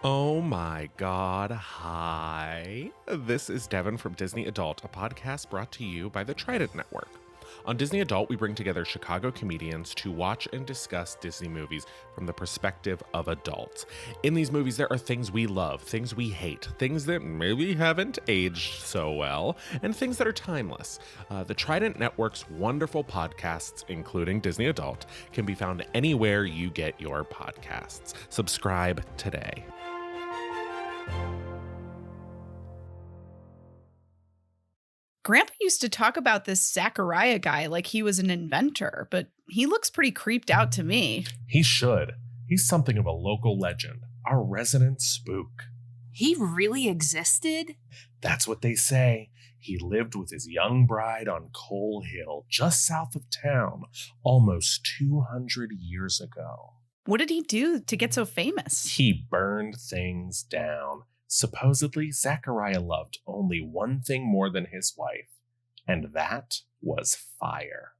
Oh my God, hi. This is Devin from Disney Adult, a podcast brought to you by the Trident Network. On Disney Adult, we bring together Chicago comedians to watch and discuss Disney movies from the perspective of adults. In these movies, there are things we love, things we hate, things that maybe haven't aged so well, and things that are timeless. The Trident Network's wonderful podcasts, including Disney Adult, can be found anywhere you get your podcasts. Subscribe today. Grandpa used to talk about this Zachariah guy like he was an inventor, but he looks pretty creeped out to me. He should. He's something of a local legend, our resident spook. He really existed? That's what they say. He lived with his young bride on Coal Hill, just south of town, almost 200 years ago. What did he do to get so famous? He burned things down. Supposedly, Zachariah loved only one thing more than his wife, and that was fire.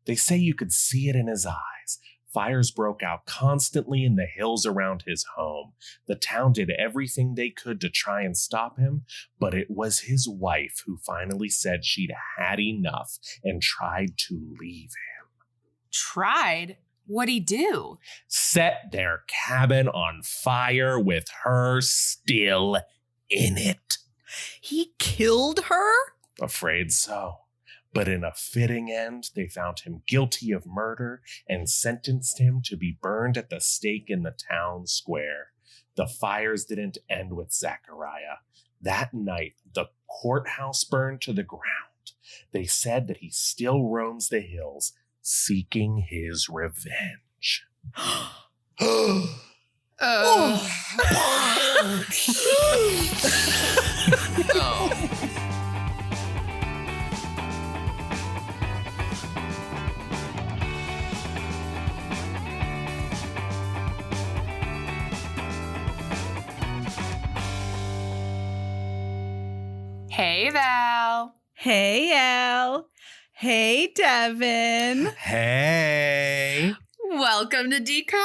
They say you could see it in his eyes. Fires broke out constantly in the hills around his home. The town did everything they could to try and stop him, but it was his wife who finally said she'd had enough and tried to leave him. Tried? What'd he do? Set their cabin on fire with her still in it. He killed her? Afraid so. But in a fitting end, they found him guilty of murder and sentenced him to be burned at the stake in the town square. The fires didn't end with Zachariah. That night, the courthouse burned to the ground. They said that he still roams the hills, seeking his revenge. Oh. Hey, Val. Hey, Al. Hey, Devin. Hey. Welcome to D-Commentaries.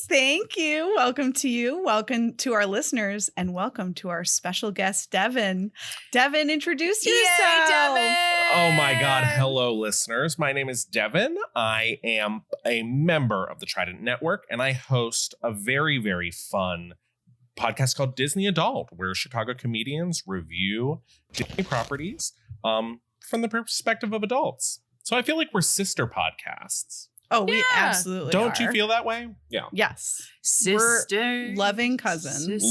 Thank you. Welcome to you. Welcome to our listeners. And welcome to our special guest, Devin. Devin, introduce yourself. Yay, Devin. Oh my God. Hello, listeners. My name is Devin. I am a member of the Trident Network, and I host a very, very fun podcast called Disney Adult, where Chicago comedians review Disney properties from the perspective of adults. So I feel like we're sister podcasts. Oh, we absolutely Don't are. you feel that way? Yeah. Yes. Sisters. We're loving cousins.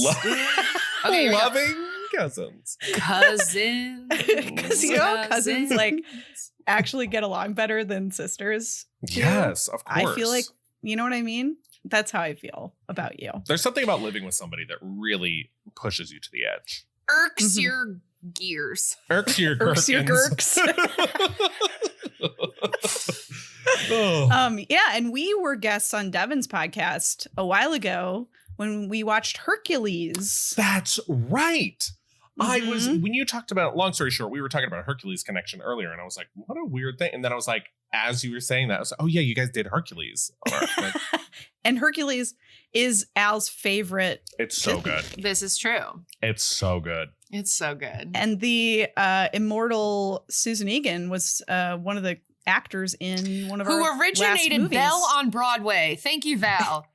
Okay, loving cousins. Cousins. Because, you know, cousins, like, actually get along better than sisters do. Yes, of course. I feel like, you know what I mean? That's how I feel about you. There's something about living with somebody that really pushes you to the edge. Irks your gears. Irks your Irks your gherkins. Oh. Yeah, and we were guests on Devin's podcast a while ago when we watched Hercules. That's right. I was, Mhm. when you talked about, long story short, we were talking about Hercules connection earlier, and I was like, what a weird thing. And then I was like, as you were saying that, I was like, oh yeah, you guys did Hercules. Like, And Hercules is Al's favorite. it's so good. This is true. It's so good. It's so good. And the immortal Susan Egan was one of the actors in one of our Who last originated movies. Belle on Broadway. Thank you, Val.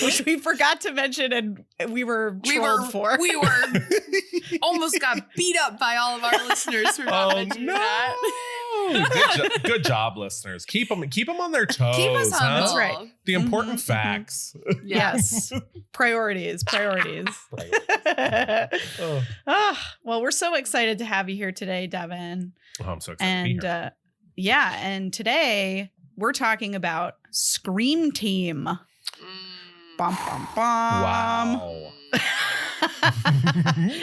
Which we forgot to mention and we were trolled for. We were almost got beat up by all of our listeners for not mentioning that. Good job, listeners. Keep them on their toes. Keep us humble. That's right. The important Mhm, facts. Yes. Priorities. Oh. Well, we're so excited to have you here today, Devin. Oh, I'm so excited to be And here. and today we're talking about Scream Team. Bum, bum, bum. Wow.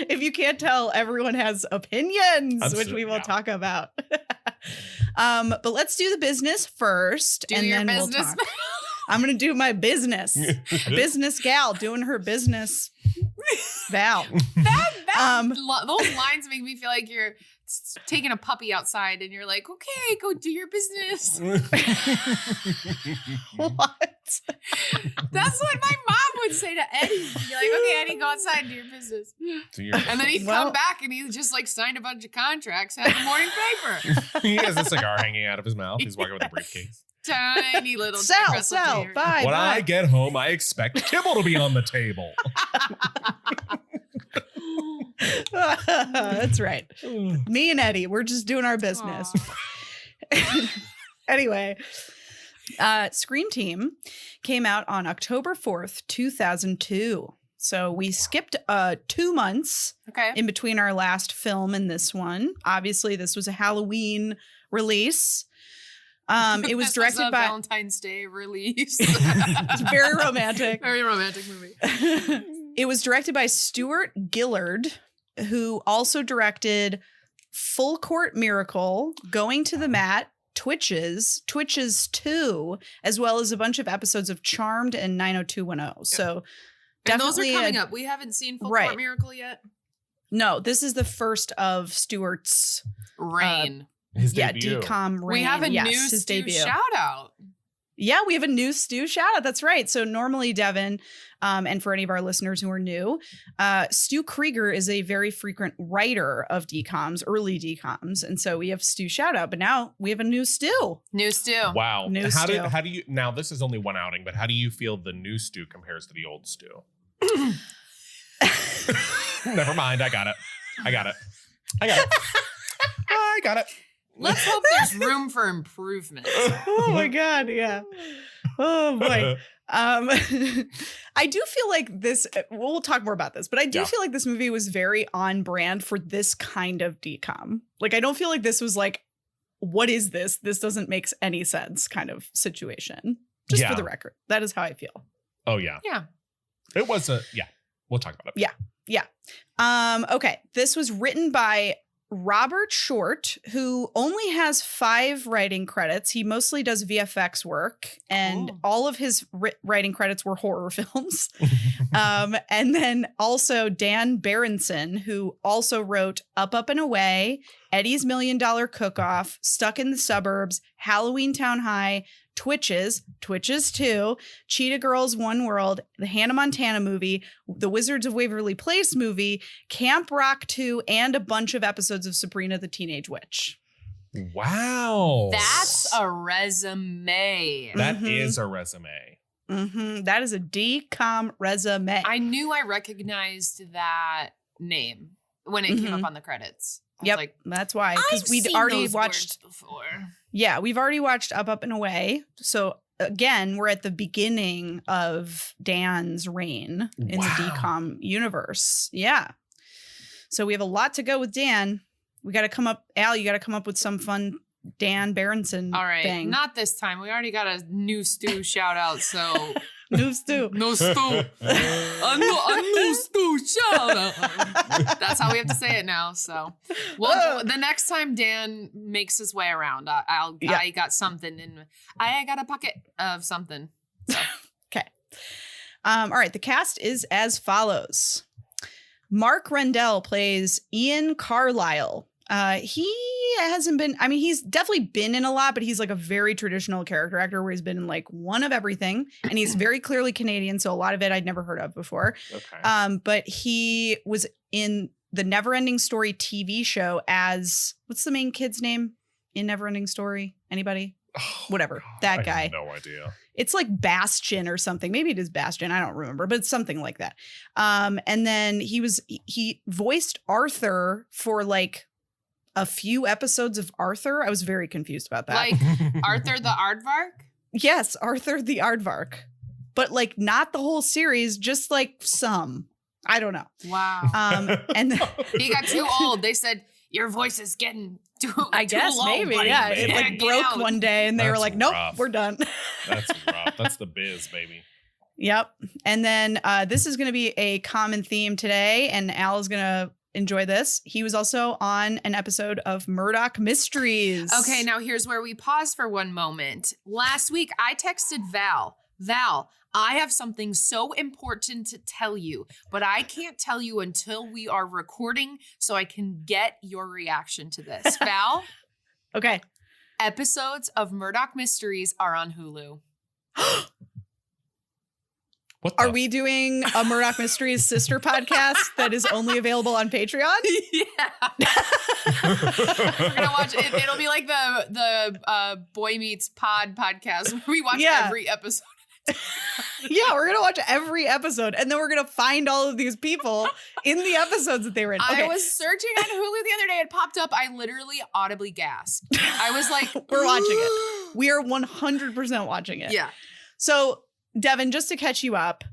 If you can't tell, everyone has opinions, which we will Yeah. talk about. But let's do the business first, Do and your then business. we'll talk. I'm gonna do my business. Business gal doing her business. Val. Those lines make me feel like you're taking a puppy outside and you're like, okay, go do your business. What? That's what my mom would say to Eddie. Be like, okay, Eddie, go outside and do your business. And then he'd come back and he'd just like signed a bunch of contracts, had the morning paper. He has a cigar hanging out of his mouth. He's walking with a briefcase. Tiny little sell, buy. When I get home, I expect kibble to be on the table. That's right. Me and Eddie, we're just doing our business. Anyway, Scream Team came out on October 4th, 2002. So we skipped 2 months in between our last film and this one. Obviously, this was a Halloween release. It was directed by Valentine's Day release. It's very romantic. Very romantic movie. It was directed by Stuart Gillard, who also directed Full Court Miracle, Going to the Mat, Twitches 2, as well as a bunch of episodes of Charmed and 90210. So and those are coming up. We haven't seen Full Court Miracle yet. No, this is the first of Stuart's reign. His debut. DCOM reign. We have a new Stu shout out. Yeah, we have a new Stu shout out. That's right. So normally, Devin, and for any of our listeners who are new, Stu Krieger is a very frequent writer of DCOMs, early DCOMs. And so we have Stu shout out, but now we have a new Stu. New Stu. Wow. New how Stu. do you, now this is only one outing, but how do you feel the new Stu compares to the old Stu? Never mind. I got it. Let's hope there's room for improvement. Oh my God. Yeah. Oh boy. I do feel like this, we'll talk more about this, but I do feel like this movie was very on brand for this kind of DCOM. Like, I don't feel like this was like, what is this? This doesn't make any sense kind of situation. Just for the record. That is how I feel. Oh, yeah. Yeah. It was we'll talk about it. Yeah. Okay. This was written by Robert Short, who only has 5 writing credits. He mostly does VFX work, and all of his writing credits were horror films. And then also Dan Berenson, who also wrote Up, Up, and Away, Eddie's $1 Million Cook-Off, Stuck in the Suburbs, Halloween Town High, Twitches 2, Cheetah Girls One World, the Hannah Montana movie, the Wizards of Waverly Place movie, Camp Rock 2, and a bunch of episodes of Sabrina the Teenage Witch. Wow. That's a resume. That is a resume. Mm-hmm. That is a DCOM resume. I knew I recognized that name when it came up on the credits. Yep, like, that's why. Because we'd already watched before. Yeah, we've already watched Up, Up, and Away. So again, we're at the beginning of Dan's reign in the DCOM universe. Yeah. So we have a lot to go with Dan. We got to come up, Al, you got to come up with some fun Dan Berenson thing. Not this time. We already got a new Stu shout out, so... New Stu. No Stu. A new Stu shout out. That's how we have to say it now. So, well, the next time Dan makes his way around, I got something in. I got a pocket of something. So. Okay. All right. The cast is as follows. Mark Rendell plays Ian Carlyle. He hasn't been, I mean, he's definitely been in a lot, but he's like a very traditional character actor where he's been in like one of everything. And he's very clearly Canadian. So a lot of it I'd never heard of before. Okay. But he was in the Neverending Story TV show as, what's the main kid's name in Neverending Story? Anybody? Whatever. That guy. I have no idea. It's like Bastion or something. Maybe it is Bastion. I don't remember, but it's something like that. And then he voiced Arthur for like a few episodes of Arthur. I was very confused about that. Like Arthur the Aardvark? Yes, Arthur the Aardvark. But like not the whole series, just like some. I don't know. Wow. And then he got too old. They said, your voice is getting too I guess low, maybe, buddy. yeah. It like broke one day and they were like, nope, we're done. That's rough. That's the biz, baby. Yep. And then this is going to be a common theme today, and Al is going to enjoy this. He was also on an episode of Murdoch Mysteries. Okay, now here's where we pause for one moment. Last week, I texted Val, Val, I have something so important to tell you, but I can't tell you until we are recording so I can get your reaction to this. Val? Okay. Episodes of Murdoch Mysteries are on Hulu. Are we doing a Murdoch Mysteries sister podcast that is only available on Patreon? Yeah. We're gonna watch it. It'll be like the Boy Meets Pod podcast where we watch every episode. Yeah, we're gonna watch every episode, and then we're gonna find all of these people in the episodes that they were in. Okay. I was searching on Hulu the other day. It popped up. I literally audibly gasped. I was like, we're watching it. We are 100% watching it. Yeah. So, Devin, just to catch you up,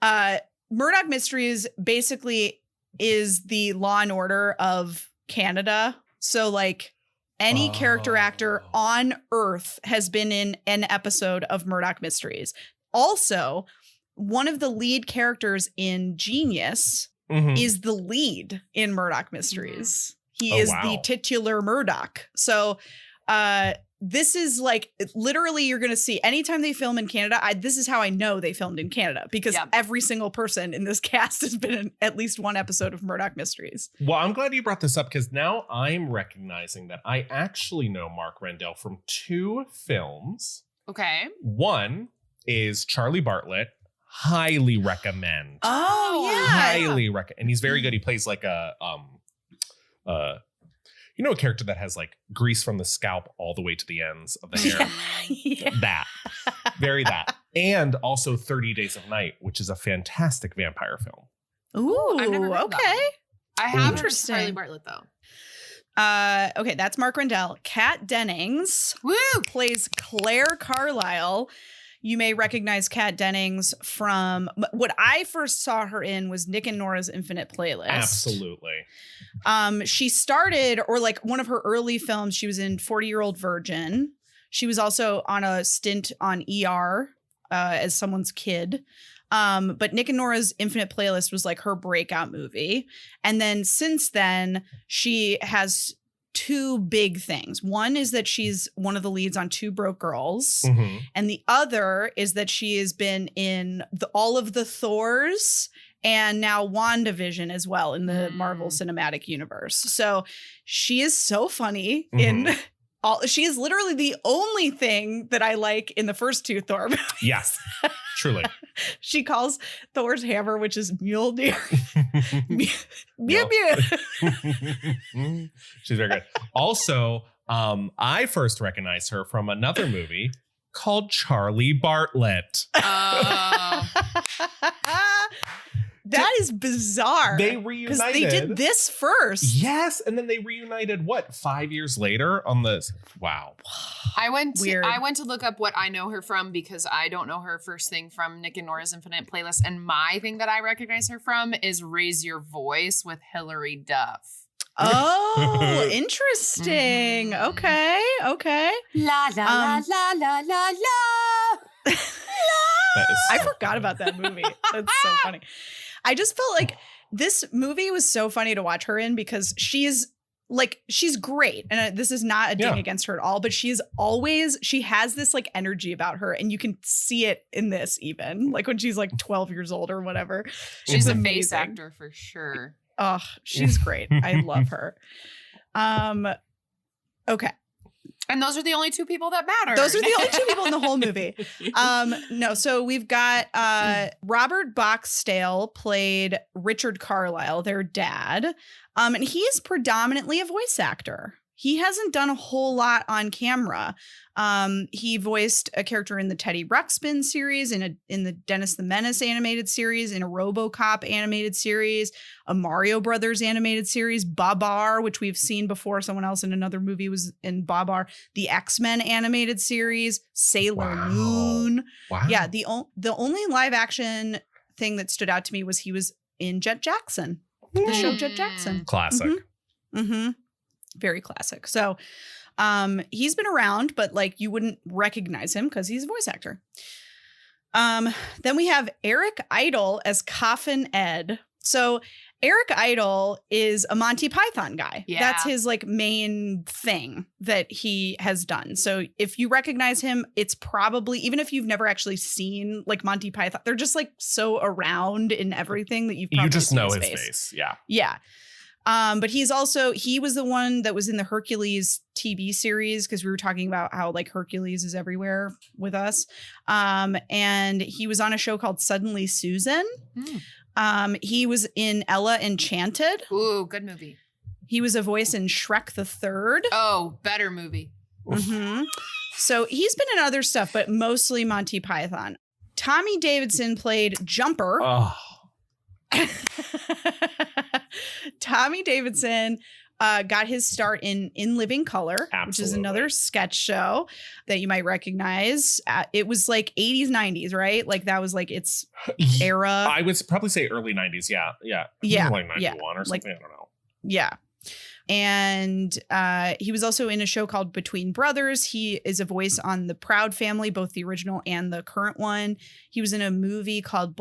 Murdoch Mysteries basically is the Law and Order of Canada. So, like, any character actor on Earth has been in an episode of Murdoch Mysteries. Also, one of the lead characters in Genius is the lead in Murdoch Mysteries. He is the titular Murdoch. So, this is like literally you're going to see anytime they film in Canada. This is how I know they filmed in Canada because every single person in this cast has been in at least one episode of Murdoch Mysteries. Well, I'm glad you brought this up because now I'm recognizing that I actually know Mark Rendell from 2 films. Okay. One is Charlie Bartlett. Highly recommend. Oh, yeah. Highly recommend. And he's very good. He plays like a a character that has like grease from the scalp all the way to the ends of the hair. Yeah. That. Very that. And also 30 Days of Night, which is a fantastic vampire film. Ooh, I've never heard okay. that. I have heard Interesting. Charlie Bartlett, though. Okay, that's Mark Rendell. Kat Dennings plays Claire Carlyle. You may recognize Kat Dennings from what I first saw her in was Nick and Nora's Infinite Playlist. Absolutely. She started, or like one of her early films, she was in 40-Year-Old Virgin. She was also on a stint on ER as someone's kid. But Nick and Nora's Infinite Playlist was like her breakout movie. And then since then, she has 2 big things. One is that she's one of the leads on 2 Broke Girls. And the other is that she has been in all of the Thors and now WandaVision as well in the Marvel Cinematic Universe. So she is so funny in she is literally the only thing that I like in the first 2 Thor movies. Yes, truly. She calls Thor's hammer, which is Mjolnir. Mew. She's very good. Also, I first recognized her from another movie called Charlie Bartlett. That is bizarre. They reunited. Because they did this first. Yes, and then they reunited, 5 years later on this? Wow. I went to look up what I know her from because I don't know her first thing from Nick and Nora's Infinite Playlist. And my thing that I recognize her from is Raise Your Voice with Hilary Duff. Oh, interesting. Okay. La la la la la la la. I forgot about that movie. That's so funny. I just felt like this movie was so funny to watch her in because she's great. And this is not a ding against her at all, but she has this like energy about her. And you can see it in this even like when she's like 12 years old or whatever. She's a face actor for sure. Oh, she's great. I love her. Okay. And those are the only 2 people that matter. Those are the only 2 people in the whole movie. No, so we've got Robert Boxdale played Richard Carlyle, their dad. And he is predominantly a voice actor. He hasn't done a whole lot on camera. He voiced a character in the Teddy Ruxpin series, in the Dennis the Menace animated series, in a RoboCop animated series, a Mario Brothers animated series, Babar, which we've seen before. Someone else in another movie was in Babar, the X-Men animated series, Sailor Moon. Wow. Yeah, the only live action thing that stood out to me was he was in Jet Jackson, the show Jet Jackson. Classic. Very classic. So he's been around, but like you wouldn't recognize him because he's a voice actor. Then we have Eric Idle as Coffin Ed. So Eric Idle is a Monty Python guy. Yeah. That's his like main thing that he has done. So if you recognize him, it's probably, even if you've never actually seen like Monty Python, they're just like so around in everything that you just seen know his face. Yeah. Yeah. But he was the one that was in the Hercules TV series, because we were talking about how like Hercules is everywhere with us. And he was on a show called Suddenly Susan. He was in Ella Enchanted. Ooh, good movie. He was a voice in Shrek the Third. Oh, better movie. Mm-hmm. So he's been in other stuff, but mostly Monty Python. Tommy Davidson played Jumper. Oh. Tommy Davidson got his start in Living Color, which is another sketch show that you might recognize. It was like 80s, 90s, right? Like that was like its era. I would probably say early 90s. Yeah. Like 91 or something. I don't know. Yeah. And he was also in a show called Between Brothers. He is a voice on The Proud Family, both the original and the current one. He was in a movie called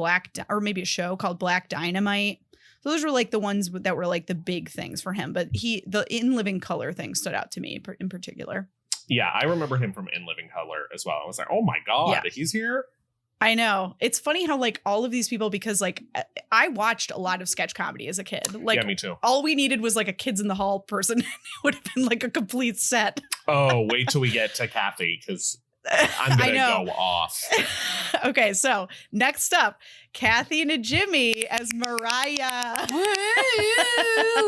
or maybe a show called Black Dynamite. Those were like the ones that were like the big things for him. But the In Living Color thing stood out to me in particular. Yeah, I remember him from In Living Color as well. I was like, oh my God, he's here? I know. It's funny how like all of these people, because like I watched a lot of sketch comedy as a kid. Like, yeah, me too. All we needed was like a Kids in the Hall person. It would have been like a complete set. Oh, wait till we get to Kathy, because I'm going to go off. Okay, so next up, Kathy Najimy as Mariah.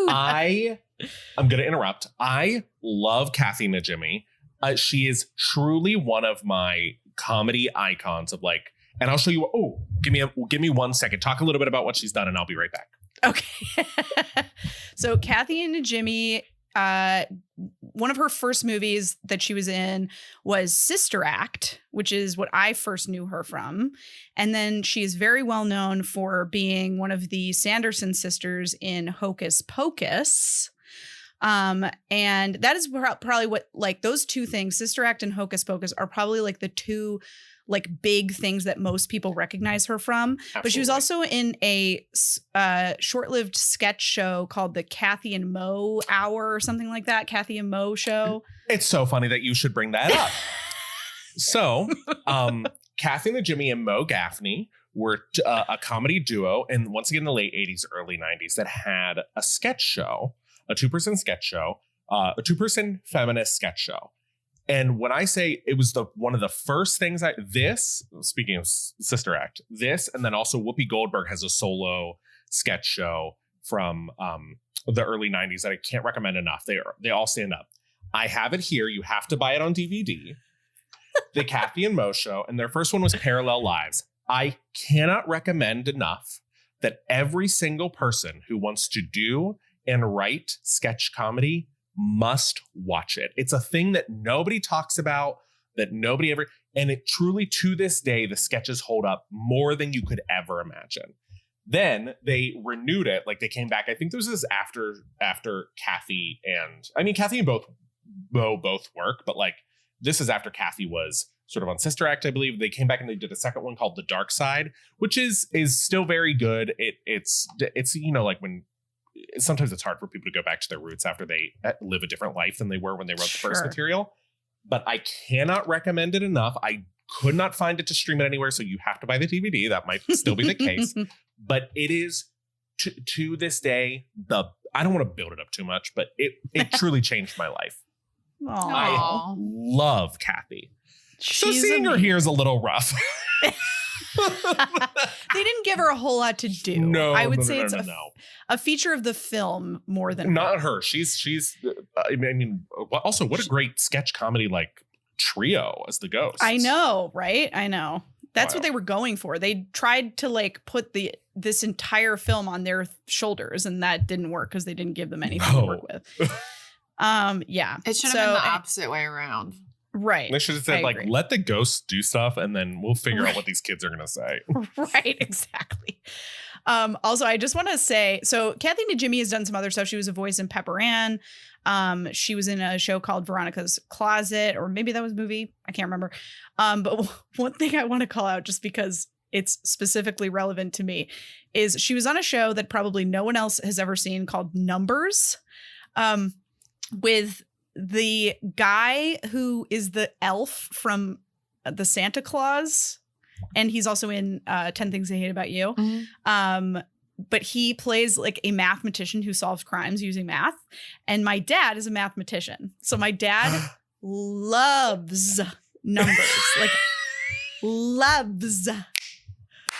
I'm going to interrupt. I love Kathy Najimy. She is truly one of my comedy icons of like, and I'll show you. Oh, give me 1 second. Talk a little bit about what she's done and I'll be right back. Okay. So Kathy Najimy, one of her first movies that she was in was Sister Act, which is what I first knew her from. And then she is very well known for being one of the Sanderson sisters in Hocus Pocus. And that is probably what, like, those two things, Sister Act and Hocus Pocus, are probably like the two like big things that most people recognize her from. Absolutely. But she was also in a short-lived sketch show called the Kathy and Mo Hour or something like that. Kathy and Mo Show. It's so funny that you should bring that up. So, Kathy Najimy and Mo Gaffney were a comedy duo, and once again in the late 80s, early 90s, that had a sketch show, a two-person sketch show, a two-person feminist sketch show. And when I say it was one of the first things speaking of Sister Act, and then also Whoopi Goldberg has a solo sketch show from the early 90s that I can't recommend enough. They all stand up. I have it here. You have to buy it on DVD. The Kathy and Mo Show, and their first one was Parallel Lives. I cannot recommend enough that every single person who wants to do and write sketch comedy must watch it. It's a thing that nobody talks about, that nobody ever, and it truly, to this day, the sketches hold up more than you could ever imagine. Then they renewed it, like they came back. I think this was after Kathy and Mo both work, but like this is after Kathy was sort of on Sister Act, I believe. They came back and they did a second one called The Dark Side, which is still very good. It's like when sometimes it's hard for people to go back to their roots after they live a different life than they were when they wrote the first material. But I cannot recommend it enough. I could not find it to stream it anywhere, so you have to buy the DVD. That might still be the case. But it is, to this day, I don't want to build it up too much, but it truly changed my life. Aww. I love Kathy. So seeing her here is a little rough. They didn't give her a whole lot to do. No, I would say it's a feature of the film more than not her. She's. I mean, also, what a great sketch comedy like trio as the ghosts. I know, right? I know. That's what they were going for. They tried to like put this entire film on their shoulders, and that didn't work because they didn't give them anything to work with. Yeah, it should have been the opposite way around. Right. They should have said, like, let the ghosts do stuff and then we'll figure out what these kids are going to say. Right. Exactly. Also, I just want to say, so Kathy Najimy has done some other stuff. She was a voice in Pepper Ann. She was in a show called Veronica's Closet, or maybe that was a movie. I can't remember. But one thing I want to call out, just because it's specifically relevant to me, is she was on a show that probably no one else has ever seen called Numbers, with the guy who is the elf from the Santa Claus. And he's also in 10 Things I Hate About You. Mm-hmm. But he plays like a mathematician who solves crimes using math. And my dad is a mathematician. So my dad loves numbers, like loves.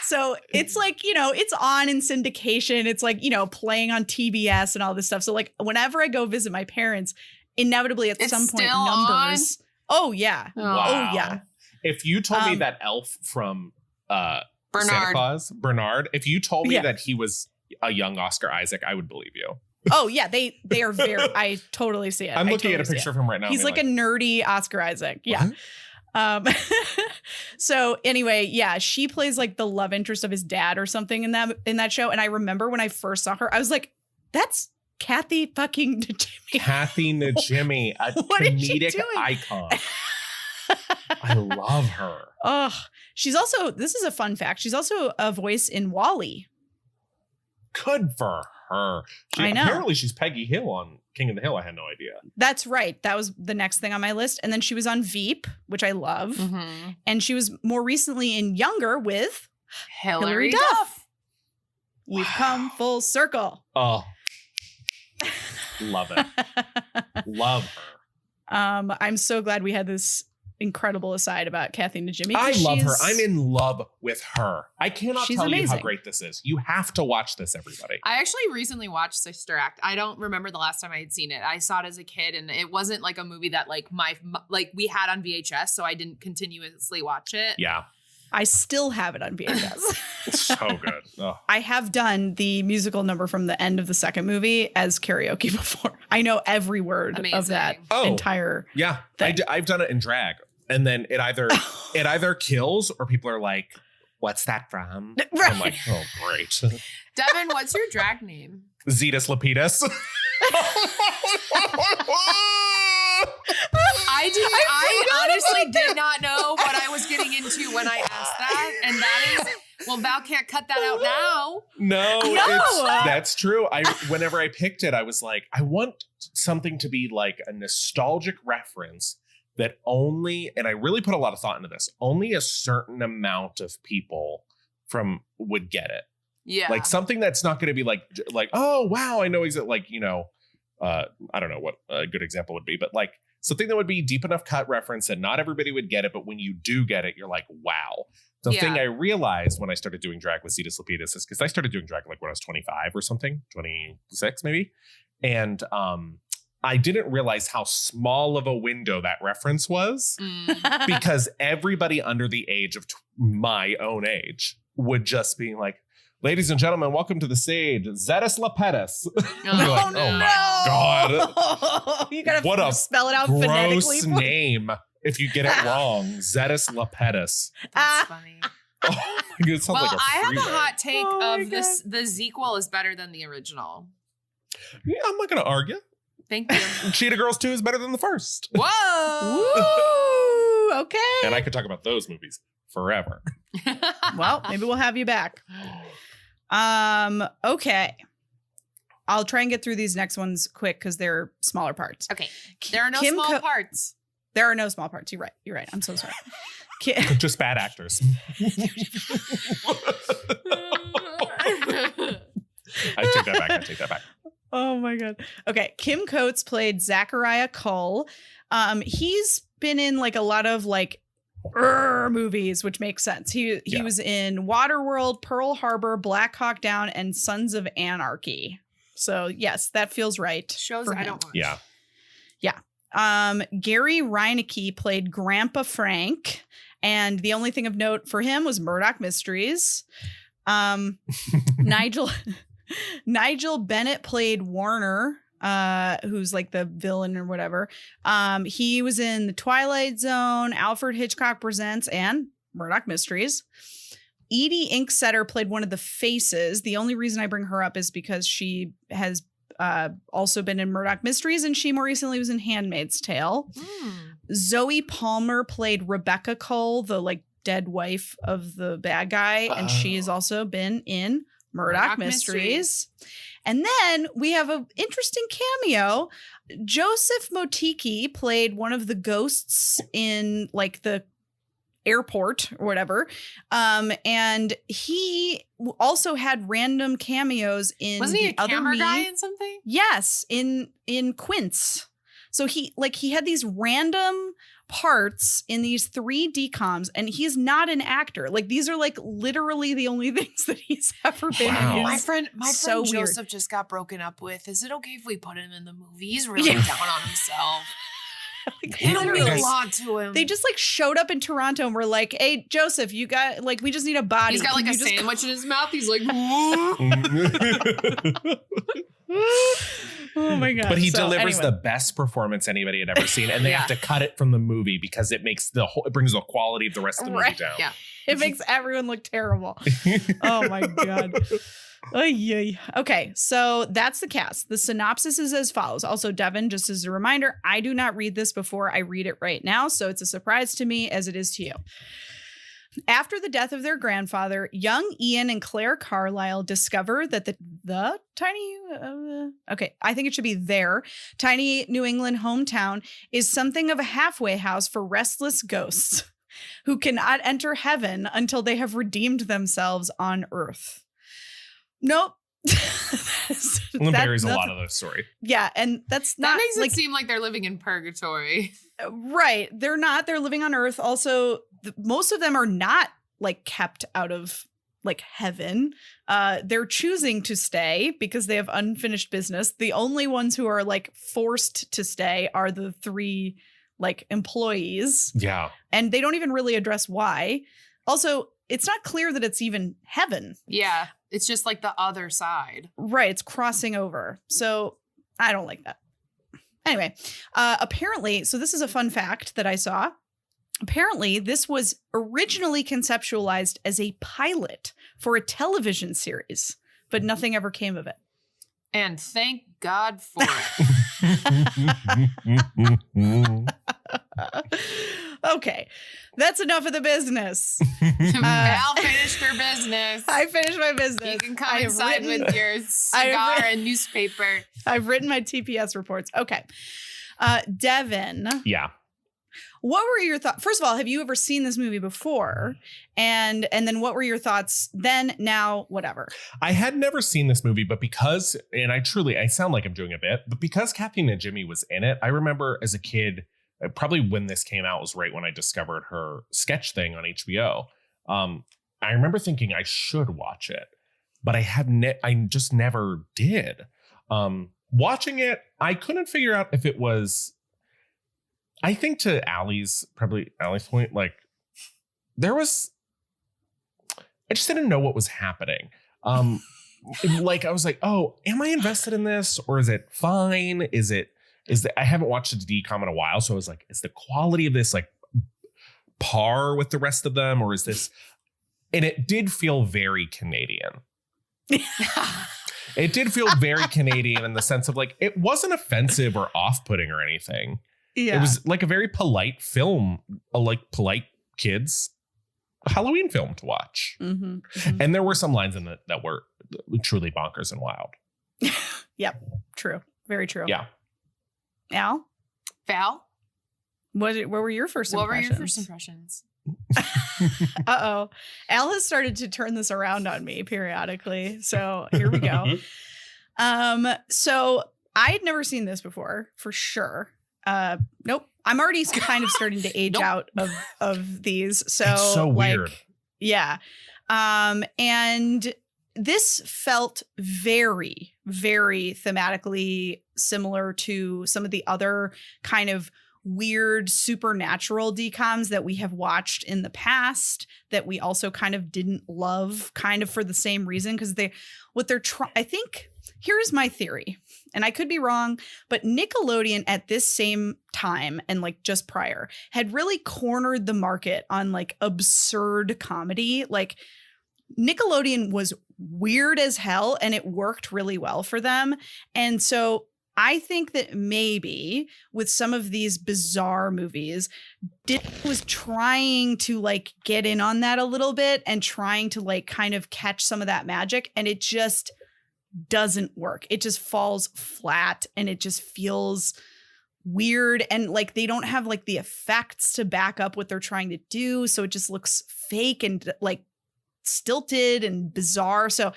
So it's like, you know, it's on in syndication. It's like, you know, playing on TBS and all this stuff. So like whenever I go visit my parents, inevitably at some point numbers. On? Oh, yeah. Wow. Oh, yeah. If you told me that elf from Santa Claus, Bernard, if you told me that he was a young Oscar Isaac, I would believe you. Oh, yeah. They are very, I totally see it. I'm looking at a picture of him right now. He's like a nerdy Oscar Isaac. Yeah. So anyway, yeah, she plays like the love interest of his dad or something in that show. And I remember when I first saw her, I was like, that's Kathy fucking Najimy. Kathy Najimy, a comedic icon. I love her. Oh, she's also, this is a fun fact, she's also a voice in WALL-E. Good for her. I know. Apparently she's Peggy Hill on King of the Hill. I had no idea. That's right. That was the next thing on my list. And then she was on Veep, which I love. Mm-hmm. And she was more recently in Younger with Hilary Duff. We've come full circle. Oh, love it. Love her. I'm so glad we had this incredible aside about Kathy Najimy. I love her. I'm in love with her. I cannot tell you how great this is. You have to watch this, everybody. I actually recently watched Sister Act. I don't remember the last time I had seen it. I saw it as a kid, and it wasn't like a movie that like we had on VHS, so I didn't continuously watch it. Yeah. I still have it on VHS. It's so good. Oh. I have done the musical number from the end of the second movie as karaoke before. I know every word of that entire thing. I've done it in drag. And then it either kills or people are like, what's that from? Right. I'm like, oh, great. Devin, what's your drag name? Zetus Lapidus. I honestly did not know what I was getting into when I asked that. And that is, well, Val can't cut that out now. No. That's true. Whenever I picked it, I was like, I want something to be like a nostalgic reference that only, and I really put a lot of thought into this, only a certain amount of people would get it. Yeah. Like something that's not going to be like, oh, wow, I know exactly, like, you know, I don't know what a good example would be, but like something that would be deep enough cut reference that not everybody would get it. But when you do get it, you're like, wow. The thing I realized when I started doing drag with Zetus Lapidus is because I started doing drag like when I was 25 or something, 26 maybe. And, I didn't realize how small of a window that reference was because everybody under the age of my own age would just be like, ladies and gentlemen, welcome to the stage, Zetus Lapidus. Oh, my God. You gotta spell it out phonetically. Gross name if you get it wrong. Zetus Lapidus. That's funny. Oh my God, it sounds like a I have a freeway. hot take of this. The sequel is better than the original. Yeah, I'm not going to argue. Thank you. Cheetah Girls 2 is better than the first. Whoa. Woo, okay. And I could talk about those movies forever. Well, maybe we'll have you back. Okay. I'll try and get through these next ones quick because they're smaller parts. Okay. There are no small parts. There are no small parts. You're right. I'm so sorry. Just bad actors. I take that back. Oh my God. Okay. Kim Coates played Zachariah Cull. He's been in like a lot of like movies, which makes sense. He was in Waterworld, Pearl Harbor, Black Hawk Down, and Sons of Anarchy. So yes, that feels right. Shows I don't watch. Yeah. Gary Reinecke played Grandpa Frank, and the only thing of note for him was Murdoch Mysteries. Nigel Bennett played Warner, who's like the villain or whatever. He was in The Twilight Zone, Alfred Hitchcock Presents, and Murdoch Mysteries. Edie Inksetter played one of the faces. The only reason I bring her up is because she has also been in Murdoch Mysteries, and she more recently was in Handmaid's Tale. Zoe Palmer played Rebecca Cole, the like dead wife of the bad guy. And she has also been in Murdoch Mysteries. And then we have an interesting cameo. Joseph Motiki played one of the ghosts in like the airport or whatever. And he also had random cameos in Wasn't he a other camera guy in something? Yes, in Quince. So he had these random parts in these 3 DComs, and he's not an actor. Like, these are like literally the only things that he's ever been in. My friend so Joseph weird. just got broken up with. Is it okay if we put him in the movie? He's really down on himself. It don't mean a lot to him. They just like showed up in Toronto and were like, "Hey, Joseph, you got like, we just need a body." He's got like a sandwich in his mouth. He's like, oh my god! But he delivers the best performance anybody had ever seen, and they have to cut it from the movie because it makes it brings the quality of the rest of the movie down. Yeah, it makes everyone look terrible. Oh my god. Okay, so that's the cast. The synopsis is as follows. Also, Devin, just as a reminder, I do not read this before I read it right now, so it's a surprise to me as it is to you. After the death of their grandfather, young Ian and Claire Carlyle discover that the tiny, I think it should be their tiny New England hometown is something of a halfway house for restless ghosts who cannot enter heaven until they have redeemed themselves on earth. Nope. There's a lot of those stories. Yeah, and that's not... That makes like, it seem like they're living in purgatory. Right. They're not. They're living on Earth. Also, most of them are not like kept out of like heaven. They're choosing to stay because they have unfinished business. The only ones who are like forced to stay are the 3 like employees. Yeah. And they don't even really address why. Also, it's not clear that it's even heaven. Yeah. It's just like the other side. Right. It's crossing over. So I don't like that. Anyway, apparently, so this is a fun fact that I saw. Apparently, this was originally conceptualized as a pilot for a television series, but nothing ever came of it. And thank God for it. Okay, that's enough of the business. Val finished her business. I finished my business. You can come inside with your cigar and newspaper. I've written my TPS reports. Okay. Devin. Yeah. What were your thoughts? First of all, have you ever seen this movie before? And then what were your thoughts then, now, whatever? I had never seen this movie, but because, and I sound like I'm doing a bit, but because Kathy Najimy was in it, I remember as a kid, probably when this came out was right when I discovered her sketch thing on HBO. I remember thinking I should watch it, but I just never did. Watching it, I couldn't figure out if it was, I think to Allie's point, like I just didn't know what was happening. Like I was like, oh, am I invested in this or is it fine? I haven't watched the DCOM in a while. So I was like, is the quality of this like par with the rest of them or is this, and it did feel very Canadian. It did feel very Canadian in the sense of like, it wasn't offensive or off-putting or anything. Yeah. It was like a very polite film, like polite kids Halloween film to watch. Mm-hmm, mm-hmm. And there were some lines in it that were truly bonkers and wild. Yep. True. Very true. Yeah. Al? Val? What were your first impressions? What were your first impressions? Uh-oh. Al has started to turn this around on me periodically. So here we go. So I had never seen this before, for sure. Nope. I'm already kind of starting to age out of these. So it's so weird. Yeah. And this felt very, very thematically similar to some of the other kind of weird supernatural DComs that we have watched in the past that we also kind of didn't love, kind of for the same reason, because I think here's my theory, and I could be wrong, but Nickelodeon at this same time and like just prior had really cornered the market on like absurd comedy. Like Nickelodeon was weird as hell and it worked really well for them. And so I think that maybe with some of these bizarre movies, Disney was trying to like get in on that a little bit and trying to like kind of catch some of that magic, and it just doesn't work. It just falls flat and it just feels weird, and like they don't have like the effects to back up what they're trying to do, so it just looks fake and like stilted and bizarre. So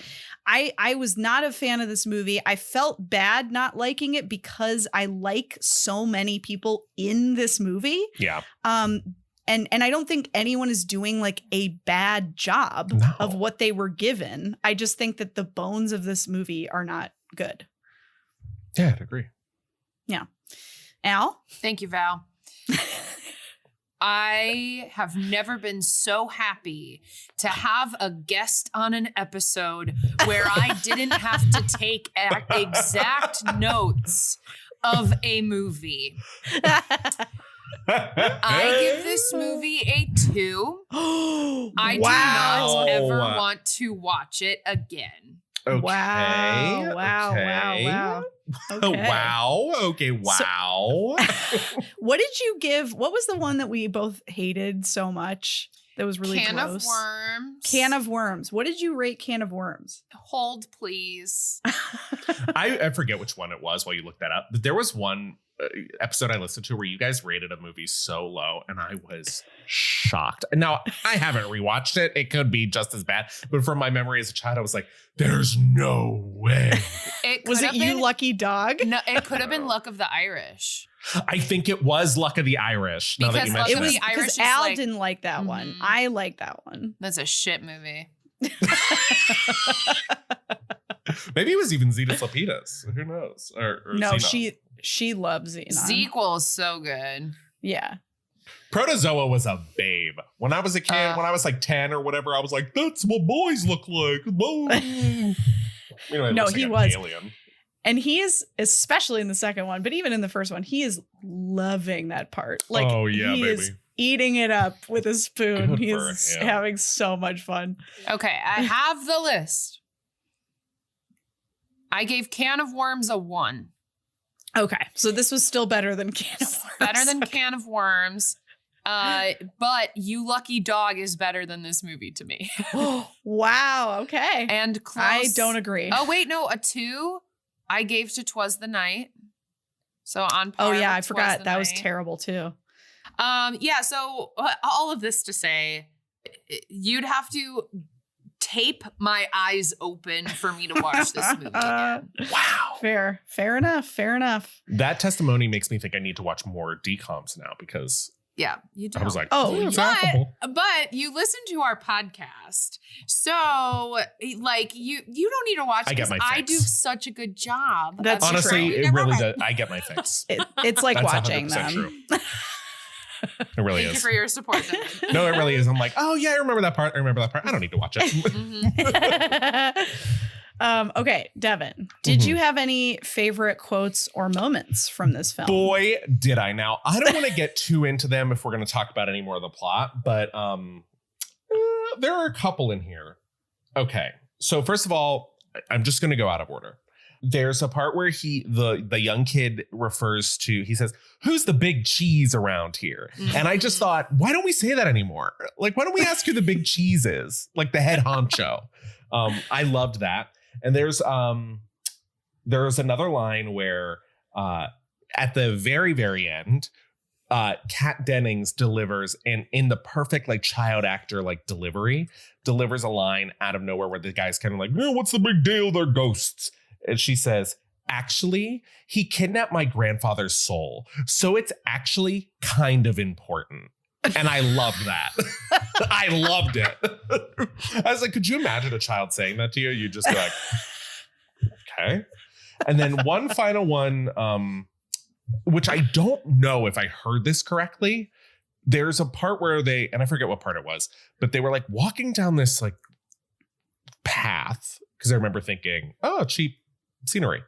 I was not a fan of this movie. I felt bad not liking it because I like so many people in this movie. Yeah. And I don't think anyone is doing like a bad job of what they were given. I just think that the bones of this movie are not good. Yeah, I'd agree. Yeah. Al? Thank you, Val. I have never been so happy to have a guest on an episode where I didn't have to take exact notes of a movie. I give this movie a 2. I do not ever want to watch it again. Okay. Wow. Okay. Wow. Okay. Wow. What did you give? What was the one that we both hated so much? That was really Can gross. of Worms. Can of Worms. What did you rate Can of Worms? Hold, please. I forget which one it was while you looked that up, but there was one episode I listened to where you guys rated a movie so low, and I was shocked. Now, I haven't rewatched it. It could be just as bad, but from my memory as a child, I was like, there's no way. Was it You Lucky Dog? No, it could have been Luck of the Irish. I think it was Luck of the Irish. Now that you mentioned it. It because Al didn't like that one. I like that one. That's a shit movie. Maybe it was even Zetas Lapidus. Who knows? Or no, Xenon. she loves Xenon. Sequel is so good. Yeah. Protozoa was a babe. When I was a kid, when I was like 10 or whatever, I was like, that's what boys look like. No, he was. Alien. And he is, especially in the second one, but even in the first one, he is loving that part. Like, oh, yeah, he baby. is eating it up with a spoon. Good he for is him. having so much fun. Okay, I have the list. I gave Can of Worms a 1. Okay, so this was still better than Can of Worms. Better than Can of Worms. But You Lucky Dog is better than this movie to me. Wow, okay. And close. I don't agree. Oh, wait, no, a 2 I gave to 'Twas the Night. So on par. Oh, yeah, I with 'Twas forgot. the That was Night. terrible, too. Yeah, so all of this to say, you'd have to tape my eyes open for me to watch this movie again. Wow. Fair enough. That testimony makes me think I need to watch more DComs now because Yeah, you do. I was like, oh, but you listen to our podcast, so like you don't need to watch. I get my fix. I do such a good job. That's of honestly, true. it really does. I get my fix. It's like That's watching 100% them. True. It really Thank is. you for your support, Devin. No, it really is. I'm like, oh yeah, I remember that part. I don't need to watch it. Okay, Devin, did you have any favorite quotes or moments from this film? Boy, did I. Now, I don't want to get too into them if we're going to talk about any more of the plot, but there are a couple in here. Okay, so first of all, I'm just going to go out of order. There's a part where the young kid refers to, he says, who's the big cheese around here? And I just thought, why don't we say that anymore? Like, why don't we ask who the big cheese is? Like the head honcho. I loved that. And there's another line where at the very, very end, Kat Dennings delivers, and in the perfect like child actor like delivery, delivers a line out of nowhere where the guy's kind of like, oh, what's the big deal? They're ghosts. And she says, actually, he kidnapped my grandfather's soul. So it's actually kind of important. And I loved that. I loved it. I was like, could you imagine a child saying that to you? You just be like, okay. And then one final one, which I don't know if I heard this correctly. There's a part where they, and I forget what part it was, but they were like walking down this like path. Because I remember thinking, oh, cheap scenery.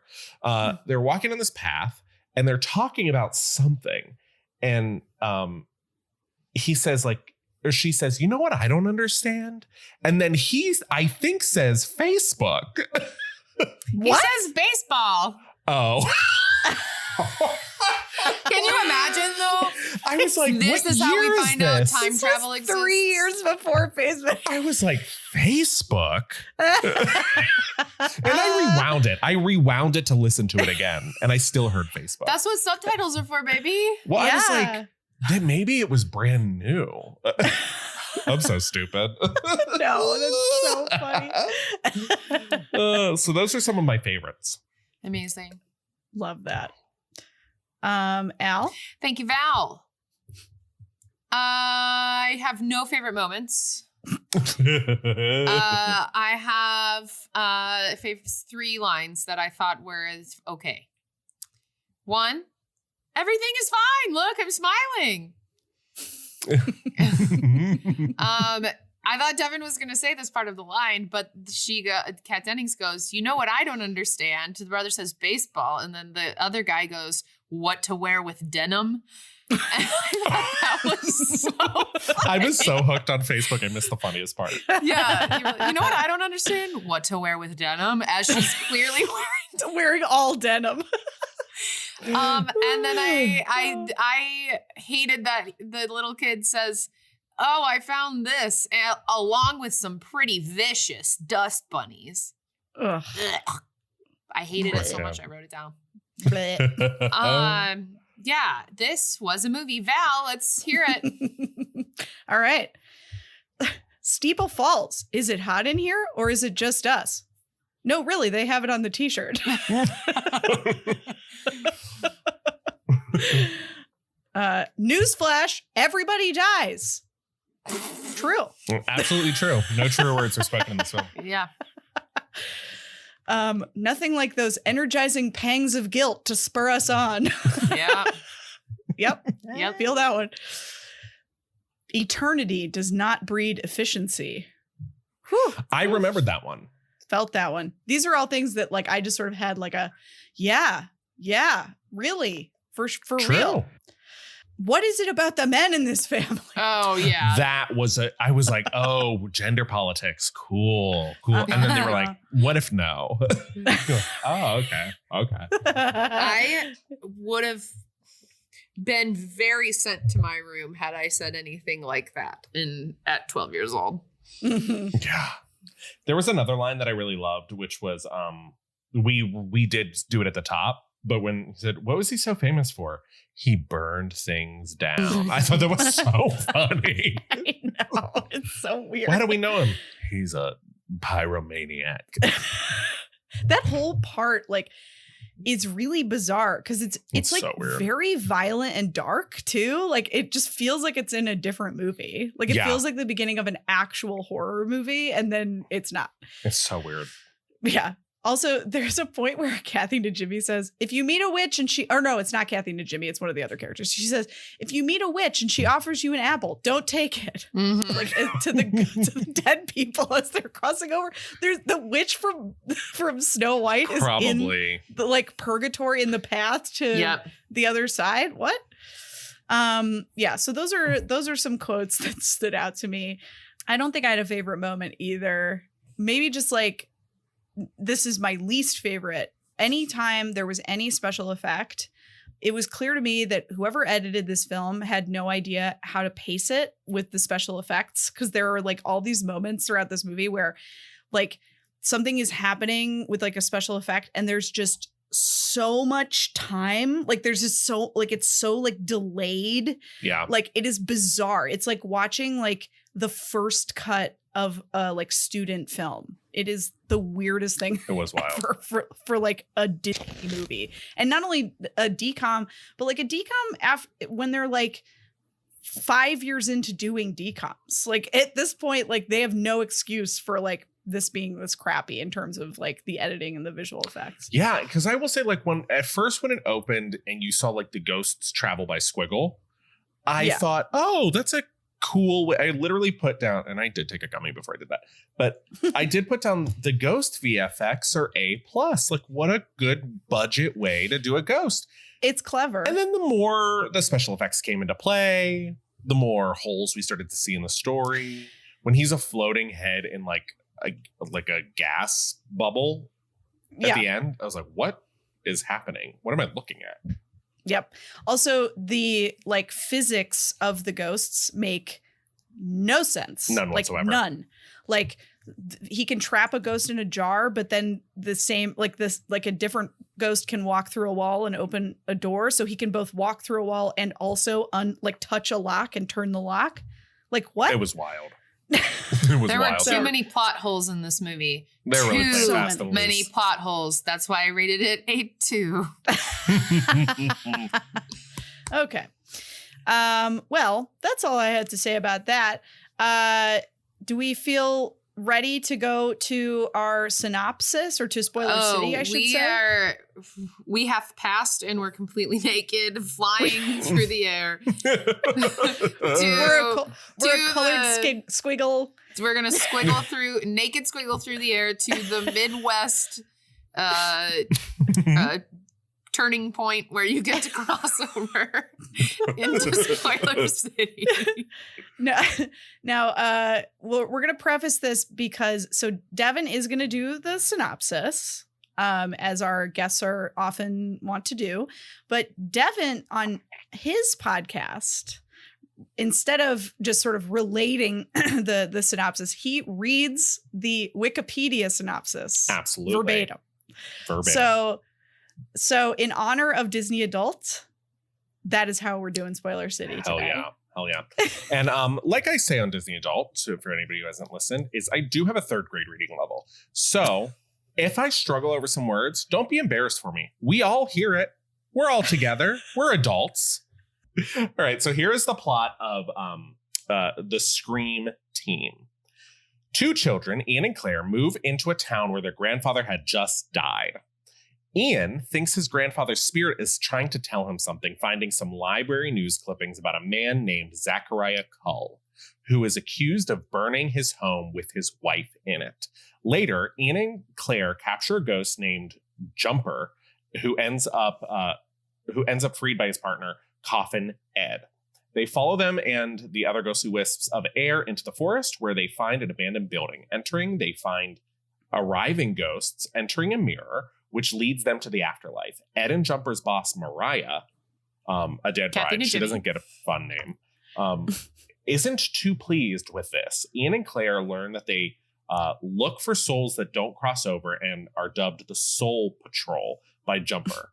They're walking on this path and they're talking about something. And he says like, or she says, you know what I don't understand? And then I think says Facebook. He says baseball. Oh. I was like, this what is how year we is find out this? time travel exists. 3 years before Facebook. I was like, Facebook? And I rewound it. I rewound it to listen to it again. And I still heard Facebook. That's what subtitles are for, baby. Well, I was like, then maybe it was brand new. I'm so stupid. No, that's so funny. So those are some of my favorites. Amazing. Love that. Al? Thank you, Val. I have no favorite moments. I have three lines that I thought were okay. One, everything is fine. Look, I'm smiling. I thought Devin was going to say this part of the line, but Kat Dennings goes, you know what I don't understand? The brother says baseball, and then the other guy goes, what to wear with denim? And I thought that was so funny. I was so hooked on Facebook, I missed the funniest part. Yeah. You know what I don't understand? What to wear with denim, as she's clearly Wearing all denim. And then I hated that the little kid says, oh, I found this along with some pretty vicious dust bunnies. Ugh. Ugh. I hated it so much I wrote it down. Blech. Yeah, this was a movie. Val, let's hear it. All right. Steeple Falls. Is it hot in here or is it just us? No, really, they have it on the t-shirt. Newsflash, everybody dies. True. Absolutely true. No truer words were spoken in this film. Yeah. Nothing like those energizing pangs of guilt to spur us on. Yeah. Yep. Feel that one. Eternity does not breed efficiency. Whew. I remembered that one. Felt that one. These are all things that like I just sort of had like a yeah, really for True. real. What is it about the men in this family? Oh, yeah. That was I was like, oh, gender politics. Cool. And then they were like, what if no? Oh, okay. I would have been very sent to my room had I said anything like that at 12 years old. Yeah. There was another line that I really loved, which was we did do it at the top, but when he said, what was he so famous for? He burned things down. I thought that was so funny. I know. It's so weird. Why do we know him? He's a pyromaniac. That whole part, like, is really bizarre because it's like so weird. Very violent and dark too. Like it just feels like it's in a different movie. Like it feels like the beginning of an actual horror movie, and then it's not. It's so weird. Yeah. Also, there's a point where Kathy Najimy says, if you meet a witch and it's not Kathy Najimy, it's one of the other characters. She says, if you meet a witch and she offers you an apple, don't take it. Mm-hmm. Like to the dead people as they're crossing over. There's the witch from Snow White is probably in the like purgatory in the path to the other side. What? Yeah, so those are some quotes that stood out to me. I don't think I had a favorite moment either. Maybe just like, this is my least favorite. Anytime there was any special effect, it was clear to me that whoever edited this film had no idea how to pace it with the special effects, because there are like all these moments throughout this movie where like something is happening with like a special effect and there's just so much time. Like there's just so like it's so like delayed. Yeah. Like it is bizarre. It's like watching like the first cut of a like student film. It is the weirdest thing. It was wild for like a Disney movie, and not only a DCOM, but like a DCOM when they're like 5 years into doing DCOMs. Like at this point, like they have no excuse for like this being this crappy in terms of like the editing and the visual effects. Yeah, because I will say like when it opened and you saw like the ghosts travel by squiggle, I thought, oh, that's a cool way. I literally put down, and I did take a gummy before I did that, but I did put down the ghost VFX are A+. Like what a good budget way to do a ghost. It's clever. And then the more the special effects came into play, the more holes we started to see in the story. When he's a floating head in like a gas bubble at the end, I was like, what is happening? What am I looking at? Yep. Also, the like physics of the ghosts make no sense. None like, whatsoever. None. Like he can trap a ghost in a jar, but then the same like a different ghost can walk through a wall and open a door, so he can both walk through a wall and also touch a lock and turn the lock. Like what? It was wild. It was there wild. were too many plot holes in this movie. They're really too playing fast and many loose. plot holes. That's why I rated it 8.2. Okay. Well, that's all I had to say about that. Do we feel ready to go to our synopsis, or to Spoiler City, I should say? We have passed and we're completely naked, flying through the air. We're a colored squiggle. We're going to naked squiggle through the air to the Midwest turning point where you get to cross over into Spoiler City. Now, we're going to preface this because Devin is going to do the synopsis, as our guests are often want to do. But Devin, on his podcast, instead of just sort of relating the synopsis, he reads the Wikipedia synopsis. Absolutely. Verbatim. So in honor of Disney Adult, that is how we're doing Spoiler City today. Hell yeah. And like I say on Disney Adult, so for anybody who hasn't listened, is I do have a 3rd grade reading level. So if I struggle over some words, don't be embarrassed for me. We all hear it. We're all together. We're adults. All right. So here is the plot of the Scream team. 2 children, Ian and Claire, move into a town where their grandfather had just died. Ian thinks his grandfather's spirit is trying to tell him something, finding some library news clippings about a man named Zachariah Cull, who is accused of burning his home with his wife in it. Later, Ian and Claire capture a ghost named Jumper, who ends up freed by his partner, Coffin Ed. They follow them and the other ghostly wisps of air into the forest, where they find an abandoned building. Entering, they find arriving ghosts entering a mirror, which leads them to the afterlife. Ed and Jumper's boss, Mariah, a dead bride, she doesn't get a fun name, isn't too pleased with this. Ian and Claire learn that they look for souls that don't cross over and are dubbed the Soul Patrol by Jumper.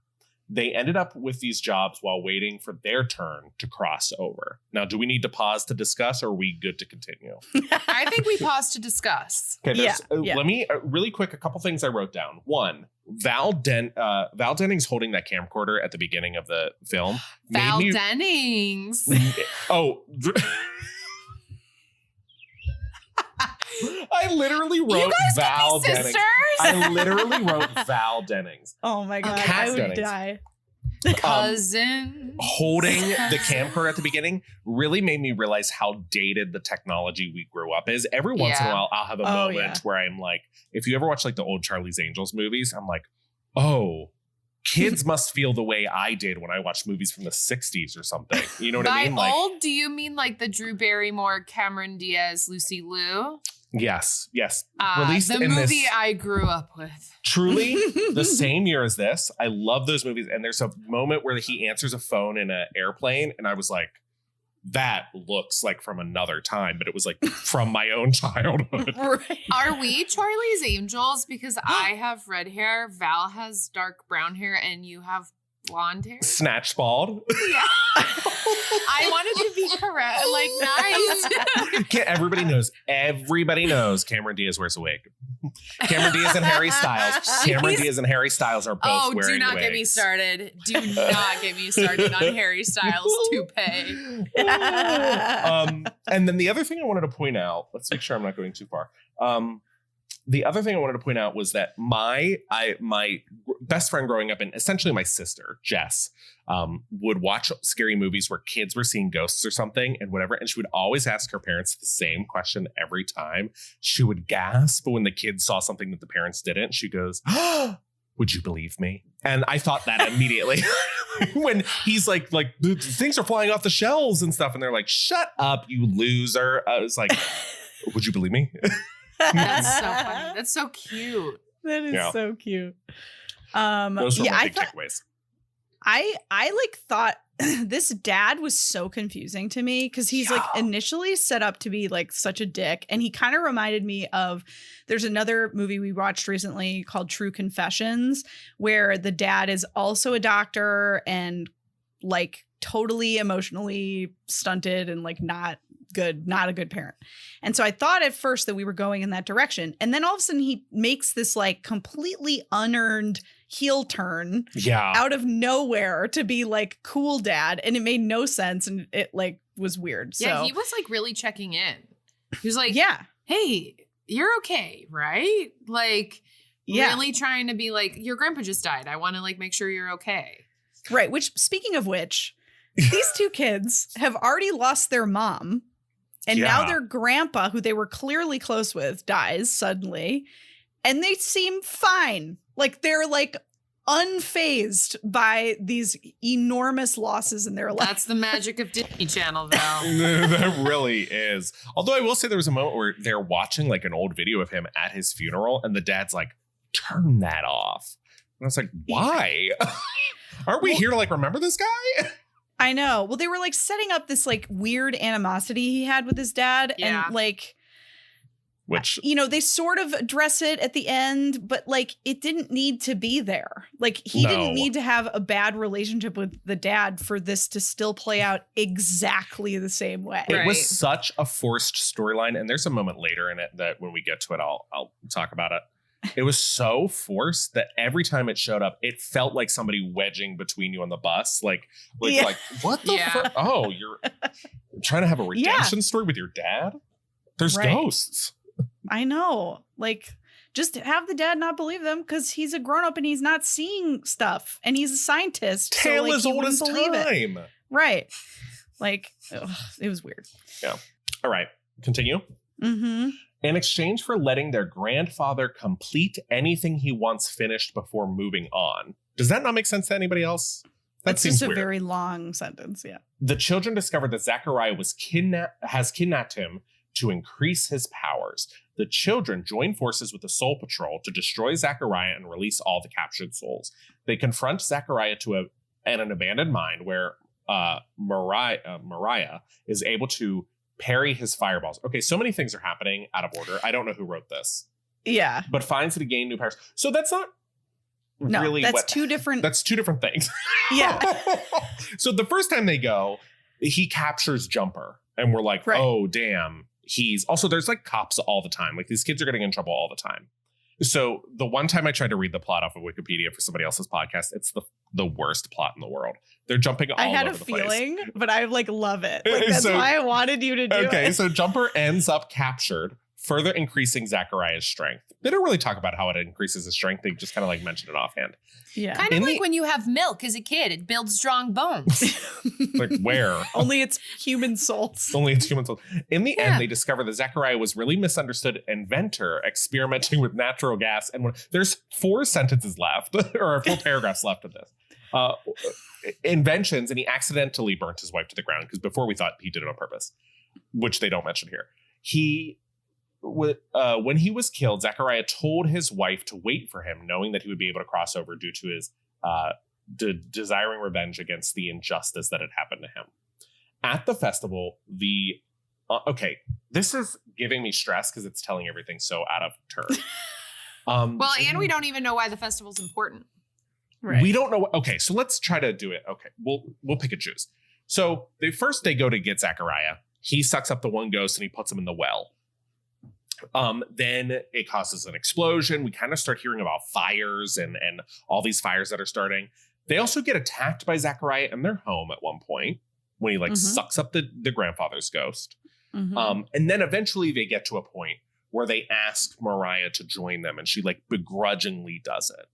They ended up with these jobs while waiting for their turn to cross over. Now, do we need to pause to discuss, or are we good to continue? I think we pause to discuss. Okay, let me really quick, a couple things I wrote down. One, Val Dennings holding that camcorder at the beginning of the film. Dennings. Oh. I literally wrote Val Dennings. I literally wrote Val Dennings. Oh my God, I would die. Cousin. Holding the camcorder at the beginning really made me realize how dated the technology we grew up is. Every once in a while, I'll have a moment where I'm like, if you ever watch like the old Charlie's Angels movies, I'm like, oh, kids must feel the way I did when I watched movies from the 60s or something. You know what I mean? By old, do you mean like the Drew Barrymore, Cameron Diaz, Lucy Liu? Yes. Released the movie I grew up with. Truly the same year as this. I love those movies. And there's a moment where he answers a phone in an airplane. And I was like, that looks like from another time. But it was like from my own childhood. Right. Are we Charlie's Angels? Because I have red hair, Val has dark brown hair, and you have blonde hair. Snatch bald. Yeah. I wanted to be correct. Like, nice. Everybody knows Cameron Diaz wears a wig. Cameron Diaz and Harry Styles. Cameron Diaz and Harry Styles are both wearing wigs. Do not get me started. Do not get me started on Harry Styles' toupee. And then the other thing I wanted to point out, let's make sure I'm not going too far. The other thing I wanted to point out was that my best friend growing up, and essentially my sister, Jess, would watch scary movies where kids were seeing ghosts or something and whatever. And she would always ask her parents the same question every time. She would gasp when the kids saw something that the parents didn't. She goes, oh, would you believe me? And I thought that immediately when he's like things are flying off the shelves and stuff. And they're like, shut up, you loser. I was like, would you believe me? That's so funny. That's so cute. That is so cute. Those were my big takeaways. I like thought this dad was so confusing to me because he's like initially set up to be like such a dick. And he kind of reminded me of, there's another movie we watched recently called True Confessions, where the dad is also a doctor and like totally emotionally stunted and like not a good parent. And so I thought at first that we were going in that direction. And then all of a sudden he makes this like completely unearned heel turn out of nowhere to be like cool dad. And it made no sense. And it like was weird. Yeah, so he was like really checking in. He was like, yeah, hey, you're okay, right? Like really trying to be like, your grandpa just died. I want to like make sure you're okay. Right. Which, speaking of which, these two kids have already lost their mom. And now their grandpa, who they were clearly close with, dies suddenly. And they seem fine. Like they're like unfazed by these enormous losses in their life. That's the magic of Disney Channel, though. That really is. Although I will say there was a moment where they're watching like an old video of him at his funeral. And the dad's like, turn that off. And I was like, why? Aren't we here to like remember this guy? I know. Well, they were like setting up this like weird animosity he had with his dad. Yeah. And like, which, you know, they sort of address it at the end, but like it didn't need to be there. Like he didn't need to have a bad relationship with the dad for this to still play out exactly the same way. it was such a forced storyline. And there's a moment later in it that when we get to it, I'll talk about it. It was so forced that every time it showed up, it felt like somebody wedging between you on the bus. Like what the fuck? Oh, you're trying to have a redemption story with your dad? There's ghosts. I know. Like, just have the dad not believe them because he's a grown-up and he's not seeing stuff. And he's a scientist. Tale so, as old as time. Right. Like, it was weird. Yeah. All right. Continue. Mm-hmm. In exchange for letting their grandfather complete anything he wants finished before moving on. Does that not make sense to anybody else? That seems just a weird. very long sentence, yeah. The children discovered that Zachariah has kidnapped him to increase his powers. The children join forces with the Soul Patrol to destroy Zachariah and release all the captured souls. They confront Zachariah to an abandoned mine where Mariah is able to parry his fireballs. Okay, so many things are happening out of order. I don't know who wrote this. Yeah. But finds that he gained new powers. So that's not really that's two different things. Yeah. So the first time they go, he captures Jumper. And we're like, oh, damn. There's like cops all the time. Like these kids are getting in trouble all the time. So the one time I tried to read the plot off of Wikipedia for somebody else's podcast, it's the worst plot in the world. They're jumping all over the place. I had a feeling, but I like love it. Like, that's why I wanted you to do it. Okay, so Jumper ends up captured, further increasing Zachariah's strength. They don't really talk about how it increases his strength. They just kind of like mention it offhand. Yeah. Kind of like when you have milk as a kid, it builds strong bones. Like where? Only it's human souls. Only it's human souls. In the end, they discover that Zachariah was really misunderstood inventor experimenting with natural gas. And there's 4 sentences left, or 4 paragraphs left of this. Inventions, and he accidentally burnt his wife to the ground because before we thought he did it on purpose, which they don't mention here. When he was killed, Zachariah told his wife to wait for him, knowing that he would be able to cross over due to his desiring revenge against the injustice that had happened to him. At the festival, this is giving me stress because it's telling everything so out of turn. And we don't even know why the festival's important. Right. We don't know. Okay, so let's try to do it. Okay, we'll pick and choose. So they go to get Zachariah. He sucks up the one ghost and he puts him in the well. Then it causes an explosion. We kind of start hearing about fires and all these fires that are starting. They also get attacked by Zachariah in their home at one point when he sucks up the grandfather's ghost. Mm-hmm. And then eventually they get to a point where they ask Mariah to join them and she like begrudgingly does it.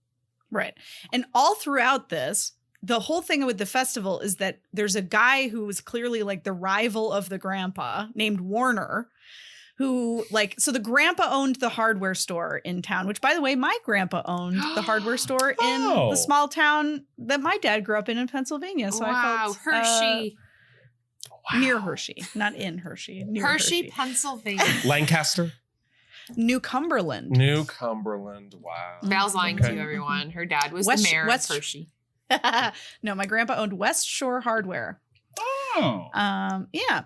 Right. And all throughout this, the whole thing with the festival is that there's a guy who was clearly like the rival of the grandpa named Warner, who so the grandpa owned the hardware store in town, which by the way, my grandpa owned the hardware store in the small town that my dad grew up in Pennsylvania. So I felt Hershey. Near Hershey, not in Hershey. Near Hershey, Pennsylvania. Lancaster. New Cumberland. Wow. Val's lying to you, everyone. Her dad was the mayor of Hershey. No, my grandpa owned West Shore Hardware. Oh. Yeah.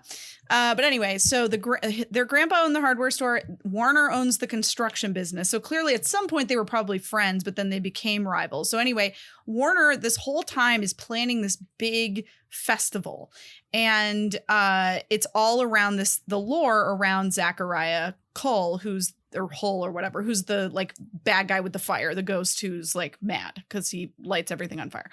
But anyway, so their grandpa owned the hardware store. Warner owns the construction business. So clearly at some point they were probably friends, but then they became rivals. So anyway, Warner this whole time is planning this big festival. And it's all around the lore around Zachariah Hull, who's the like bad guy with the fire, the ghost who's like mad because he lights everything on fire.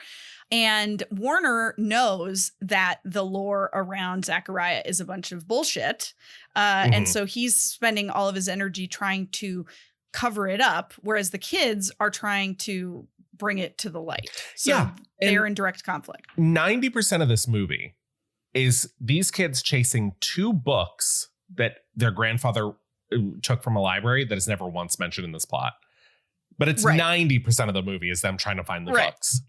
And Warner knows that the lore around Zachariah is a bunch of bullshit. And so he's spending all of his energy trying to cover it up, whereas the kids are trying to bring it to the light. So they're in direct conflict. 90% of this movie is these kids chasing two books that their grandfather took from a library that is never once mentioned in this plot. But it's 90% of the movie is them trying to find the books.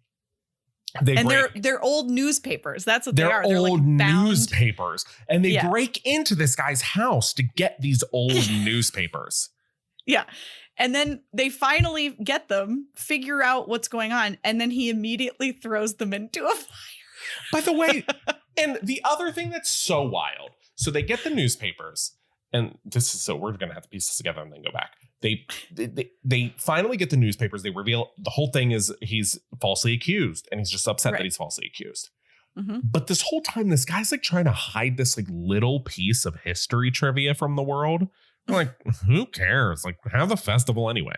They're old newspapers. That's what they are. They're old newspapers. And they break into this guy's house to get these old newspapers. Yeah. And then they finally get them, figure out what's going on, and then he immediately throws them into a fire. By the way, and the other thing that's so wild. So they get the newspapers, and we're going to have to piece this together and then go back. They finally get the newspapers. They reveal the whole thing is he's falsely accused, and he's just upset that he's falsely accused. Mm-hmm. But this whole time, this guy's like trying to hide this like little piece of history trivia from the world. I'm like, who cares? Like, have the festival anyway.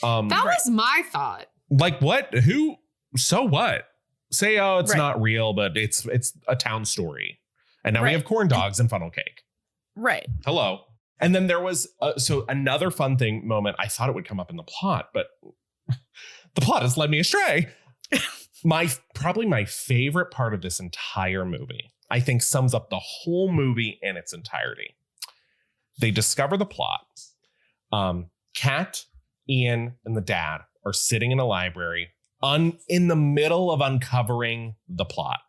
That was my thought. Like, what? Who? So what? Say, oh, it's not real, but it's a town story. And now we have corn dogs and funnel cake. Right. Hello. And then there was another fun thing moment. I thought it would come up in the plot, but the plot has led me astray. Probably my favorite part of this entire movie, I think sums up the whole movie in its entirety. They discover the plot. Kat, Ian, and the dad are sitting in a library in the middle of uncovering the plot.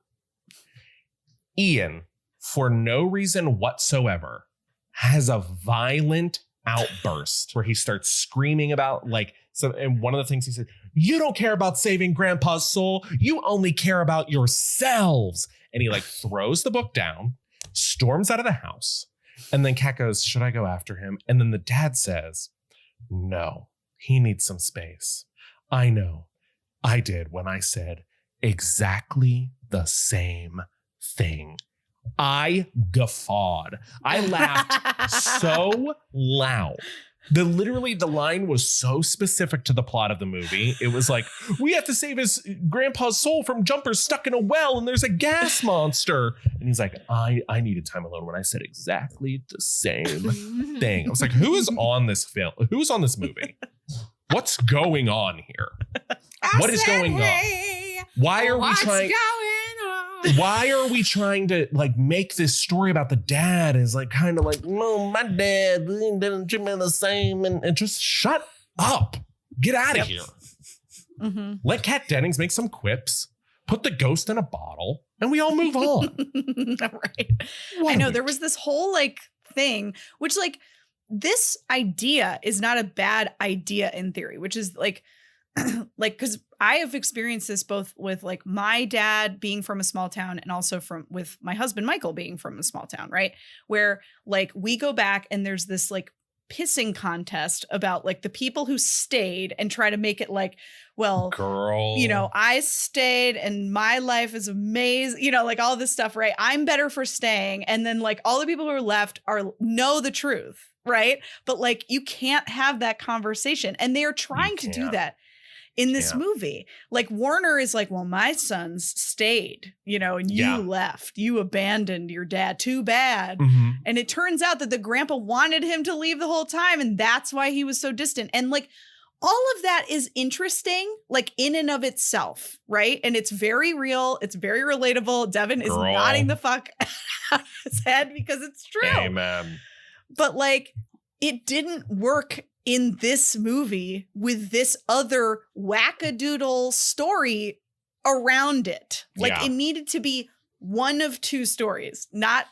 Ian, for no reason whatsoever, has a violent outburst where he starts screaming about and one of the things he said, you don't care about saving grandpa's soul. You only care about yourselves. And he throws the book down, storms out of the house. And then Kat goes, should I go after him? And then the dad says, no, he needs some space. I know. I did when I said exactly the same thing. I guffawed. I laughed so loud. The line was so specific to the plot of the movie. It was like, we have to save his grandpa's soul from jumpers stuck in a well and there's a gas monster. And he's like, I needed time alone when I said exactly the same thing. I was like, who is on this film? Who's on this movie? What's going on here? What is going on? Why are we trying to make this story about the dad is no, my dad didn't treat me the same and just shut up. Get out of here. Mm-hmm. Let Kat Dennings make some quips, put the ghost in a bottle, and we all move on. Right. I know there was this whole thing, which this idea is not a bad idea in theory, which is because I have experienced this both with my dad being from a small town and also with my husband, Michael, being from a small town, right? Where we go back and there's this pissing contest about the people who stayed and try to make it well, girl, I stayed and my life is amazing, all this stuff, right? I'm better for staying. And then all the people who are left know the truth, right? But you can't have that conversation. And they are trying to do that in this movie. Warner is well, my sons stayed, and you left. You abandoned your dad. Too bad. Mm-hmm. And it turns out that the grandpa wanted him to leave the whole time, and that's why he was so distant. And all of that is interesting, in and of itself, right? And it's very real. It's very relatable. Devin is nodding the fuck out of his head because it's true. Amen. But it didn't work in this movie with this other wackadoodle story around it. It needed to be one of two stories, not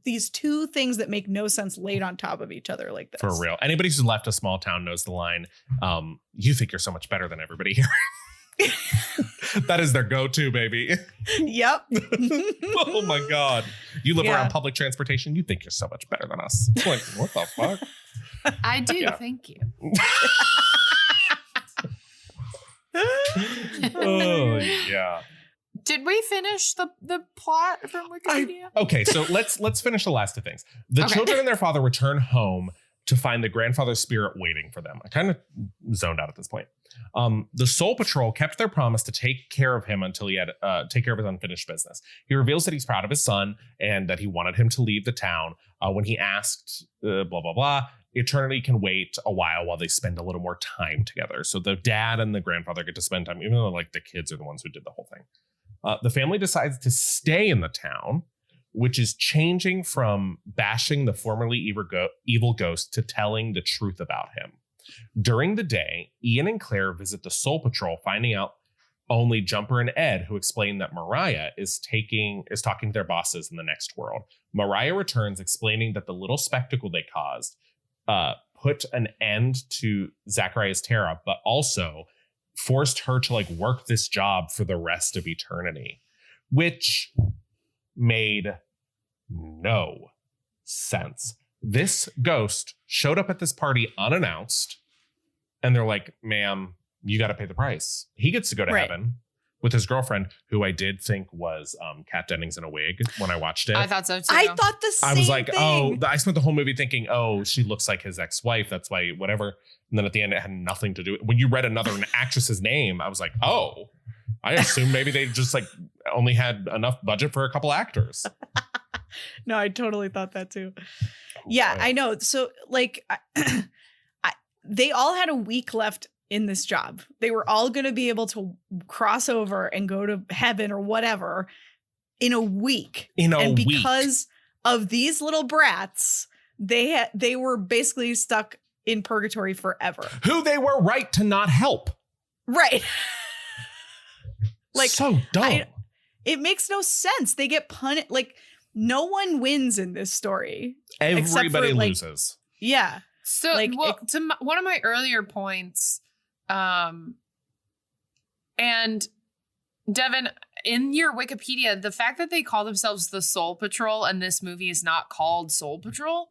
these two things that make no sense laid on top of each other like this. For real. Anybody who's left a small town knows the line, you think you're so much better than everybody here. That is their go-to, baby. Yep. Oh my God. You live around public transportation. You think you're so much better than us. It's like, what the fuck? I do. Thank you. Oh yeah. Did we finish the plot from Wikipedia? Okay, so let's finish the last two things. The children and their father return home to find the grandfather's spirit waiting for them. I kind of zoned out at this point. The Soul Patrol kept their promise to take care of him until he had take care of his unfinished business. He reveals that he's proud of his son and that he wanted him to leave the town. When he asked, blah, blah, blah, eternity can wait a while they spend a little more time together. So the dad and the grandfather get to spend time, even though like the kids are the ones who did the whole thing. The family decides to stay in the town, which is changing from bashing the formerly evil ghost to telling the truth about him. During the day, Ian and Claire visit the Soul Patrol, finding out only Jumper and Ed, who explain that Mariah is talking to their bosses in the next world. Mariah returns, explaining that the little spectacle they caused put an end to Zachariah's terror, but also forced her to like work this job for the rest of eternity, which made no sense. This ghost showed up at this party unannounced, and they're like, ma'am, you got to pay the price. He gets to go to heaven with his girlfriend, who I did think was Kat Dennings in a wig when I watched it. I thought so too. I thought the same I was like, thing. I spent the whole movie thinking, oh, she looks like his ex-wife. That's why, whatever. And then at the end, it had nothing to do. When you read another actress's name, I was like, oh, I assume maybe they just like only had enough budget for a couple actors. No, I totally thought that too. Yeah, I know. So like, they all had a week left in this job. They were all going to be able to cross over and go to heaven or whatever in a week. And because of these little brats, they were basically stuck in purgatory forever. Who they were right to not help. Right. Like so dumb. It makes no sense. They get punished. Like no one wins in this story. Everybody loses. Yeah. So like, one of my earlier points, and Devin, in your Wikipedia, the fact that they call themselves the Soul Patrol and this movie is not called Soul Patrol.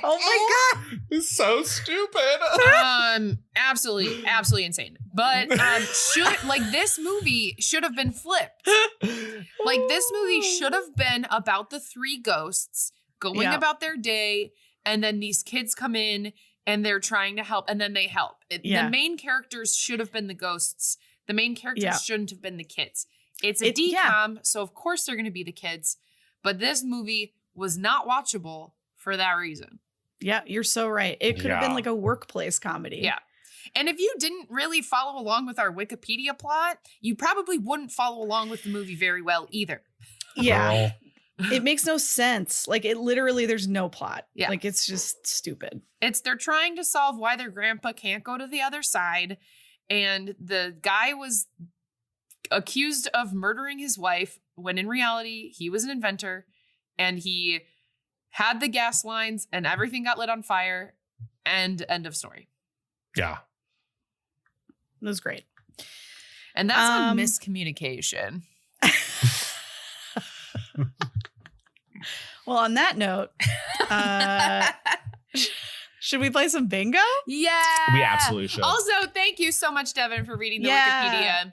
Oh my God. It's so stupid. Absolutely insane. But this movie should have been flipped. Like this movie should have been about the three ghosts going about their day, and then these kids come in and they're trying to help, and then they help. The main characters should have been the ghosts. The main characters shouldn't have been the kids. It's a DCOM, so of course they're going to be the kids. But this movie was not watchable for that reason. Yeah, you're so right. It could have been like a workplace comedy. Yeah. And if you didn't really follow along with our Wikipedia plot, you probably wouldn't follow along with the movie very well either. Yeah. It makes no sense. Like it literally, there's no plot. Yeah. Like it's just stupid. They're trying to solve why their grandpa can't go to the other side. And the guy was accused of murdering his wife when in reality, he was an inventor and he had the gas lines and everything got lit on fire, and end of story. Yeah. It was great. And that's a miscommunication. Well, on that note, should we play some bingo? Yeah. We absolutely should. Also, thank you so much, Devin, for reading the Wikipedia.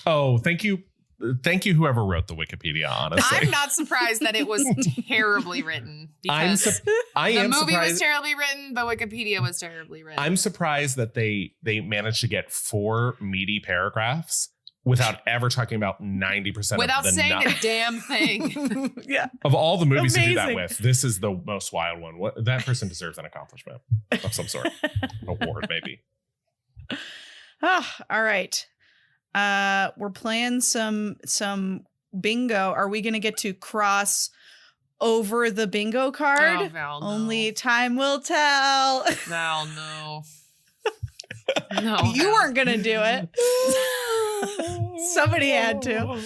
Oh, thank you. Thank you, whoever wrote the Wikipedia, honestly. I'm not surprised that it was terribly written. Because the movie was terribly written, but Wikipedia was terribly written. I'm surprised that they managed to get 4 meaty paragraphs without ever talking about 90% without of the saying a damn thing. Yeah. Of all the movies to do that with, this is the most wild one. That person deserves an accomplishment of some sort. An award, maybe. Oh, all right. We're playing some bingo. Are we going to get to cross over the bingo card? Oh, Val, no. Only time will tell. Val, no. No, you weren't going to do it. Somebody had to.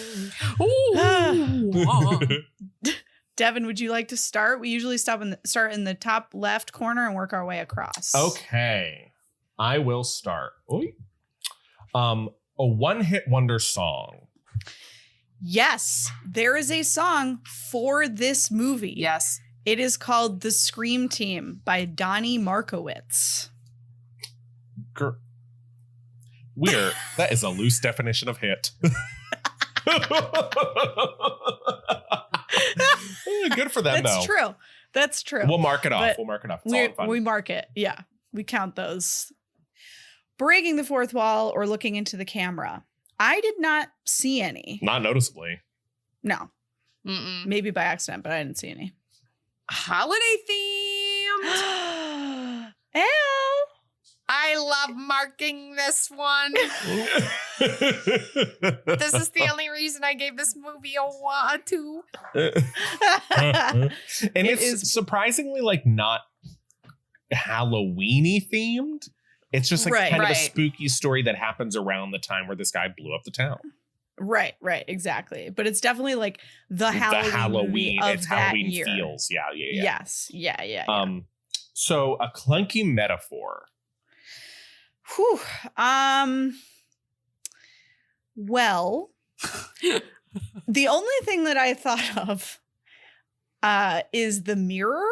Devin, would you like to start? We usually start in the top left corner and work our way across. Okay. I will start. A one-hit wonder song. Yes, there is a song for this movie. Yes. It is called The Scream Team by Donnie Markowitz. Weird. That is a loose definition of hit. Good for them, That's though. true. That's true. We'll mark it off. But It's all in fun. we mark it. Yeah. We count those. Breaking the fourth wall or looking into the camera. I did not see any. Not noticeably. No. Mm-mm. Maybe by accident, but I didn't see any. Holiday themed. Ew. I love marking this one. This is the only reason I gave this movie a 2. And It it's is- surprisingly like not Halloween-y themed. It's just like kind of a spooky story that happens around the time where this guy blew up the town. Right, exactly. But it's definitely like the Halloween movie of it's that Halloween year. feels. Yeah. Yes. Yeah. So a clunky metaphor. Whew. Well, the only thing that I thought of is the mirror.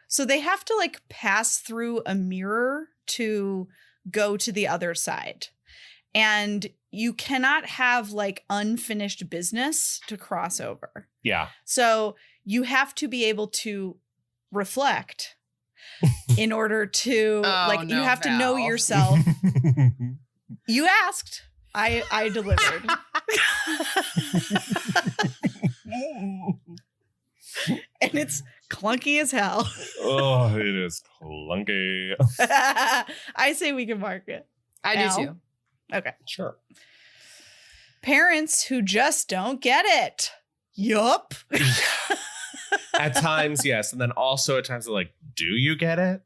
So they have to like pass through a mirror to go to the other side. And you cannot have like unfinished business to cross over. Yeah. So you have to be able to reflect in order to you have to know yourself. You asked. I delivered. And it's clunky as hell. Oh, it is clunky. I say we can mark it. I Al? do too. Okay. Sure. Parents who just don't get it. Yup. At times, yes. And then also at times they're like, do you get it?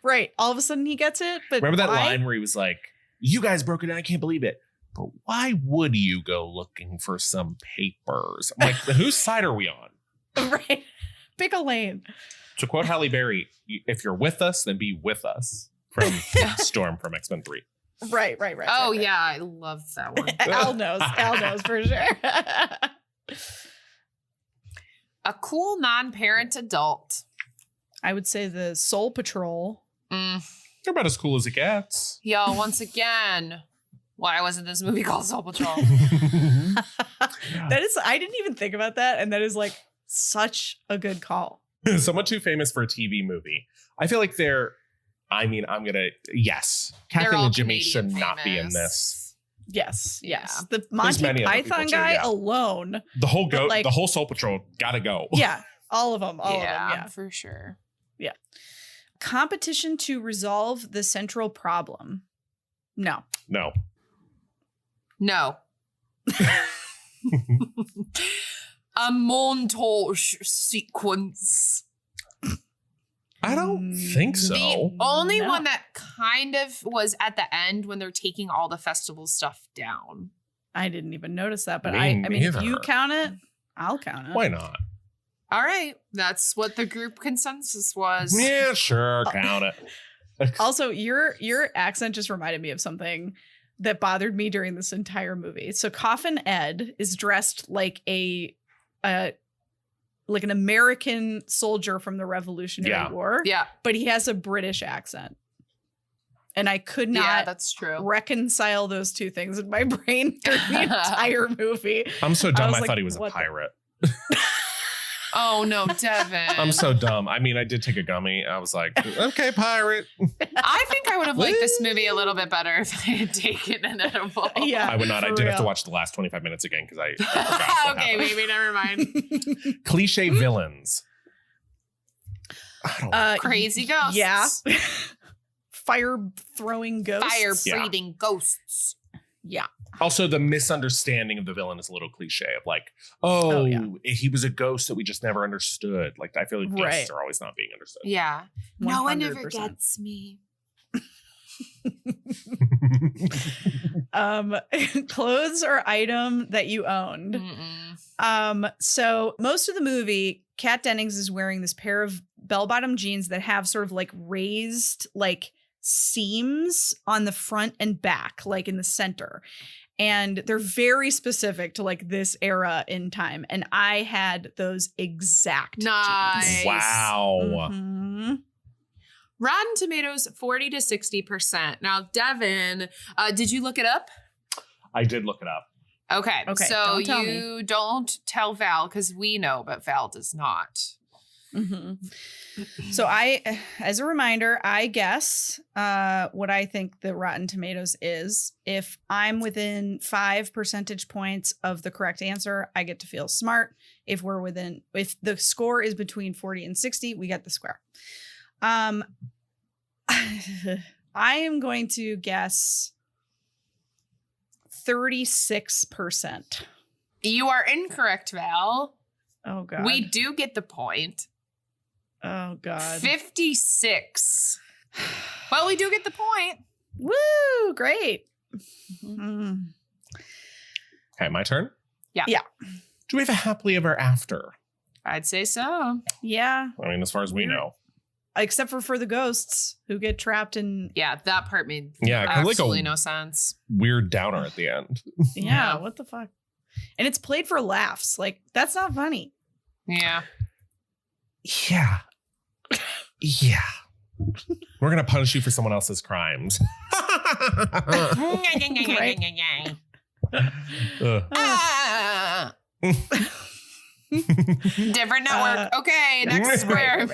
Right. All of a sudden he gets it. But Remember that why? line where he was like, you guys broke it down. I can't believe it. But why would you go looking for some papers? I'm like, whose side are we on? Right. Pick a lane. To quote Halle Berry, if you're with us, then be with us. From Storm from X-Men 3. Right. Oh, right. yeah. I love that one. Al knows for sure. A cool non-parent adult. I would say the Soul Patrol. They're about as cool as it gets. Yo, once again, why wasn't this movie called Soul Patrol? That is, I didn't even think about that. And that is like such a good call. Somewhat too famous for a TV movie. I feel like yes. Kathy and Jimmy should not be in this. Yes. Yeah. The Monty Python guy alone. The whole Soul Patrol gotta go. Yeah. All of them. All of them. Yeah. For sure. Yeah. Competition to resolve the central problem. No. A montage sequence. I don't think so. The only one that kind of was at the end when they're taking all the festival stuff down. I didn't even notice that, but Me I mean, if you neither. count it, I'll count it. Why not? All right. That's what the group consensus was. Yeah, sure. Count it. Also, your accent just reminded me of something that bothered me during this entire movie. So Coffin Ed is dressed like an American soldier from the Revolutionary War. Yeah. But he has a British accent. And I could not that's true. reconcile those two things in my brain during the entire movie. I'm so dumb. I like, thought he was a what the- pirate. Oh, no, Devin. I'm so dumb. I mean, I did take a gummy. I was like, okay, pirate. I think I would have liked this movie a little bit better if I had taken an edible. Yeah. I would not. I for did have to real. watch the last 25 minutes again because I forgot. Okay, maybe never mind. Cliche villains. I don't Crazy ghosts. Yeah. Fire throwing ghosts. Fire breathing ghosts. Yeah. Also, the misunderstanding of the villain is a little cliche of like, he was a ghost that we just never understood. Like, I feel like ghosts are always not being understood. Yeah. No one ever 100%. gets me. Clothes or item that you owned. Mm-mm. So most of the movie, Kat Dennings is wearing this pair of bell-bottom jeans that have sort of like raised like seams on the front and back, like in the center. And they're very specific to like this era in time. And I had those exact Nice. jeans. Wow. Mhm. Rotten Tomatoes, 40 to 60%. Now, Devin, did you look it up? I did look it up. Okay. Okay, So don't tell you don't tell Val because we know, but Val does not. Mm-hmm. So I, as a reminder, I guess what I think the Rotten Tomatoes is. If I'm within 5 percentage points of the correct answer, I get to feel smart. If the score is between 40 and 60, we get the square. I am going to guess 36%. You are incorrect, Val. Oh God. We do get the point. Oh God. 56. Well, we do get the point. Woo! Great. Mm. Okay, my turn? Yeah. Yeah. Do we have a happily ever after? I'd say so. Yeah. I mean, as far as we know. Except for the ghosts who get trapped in. Yeah, that part made like absolutely no sense. Weird downer at the end. Yeah. What the fuck? And it's played for laughs. Like, that's not funny. Yeah. Yeah. Yeah. We're going to punish you for someone else's crimes. Different network. Okay, next square.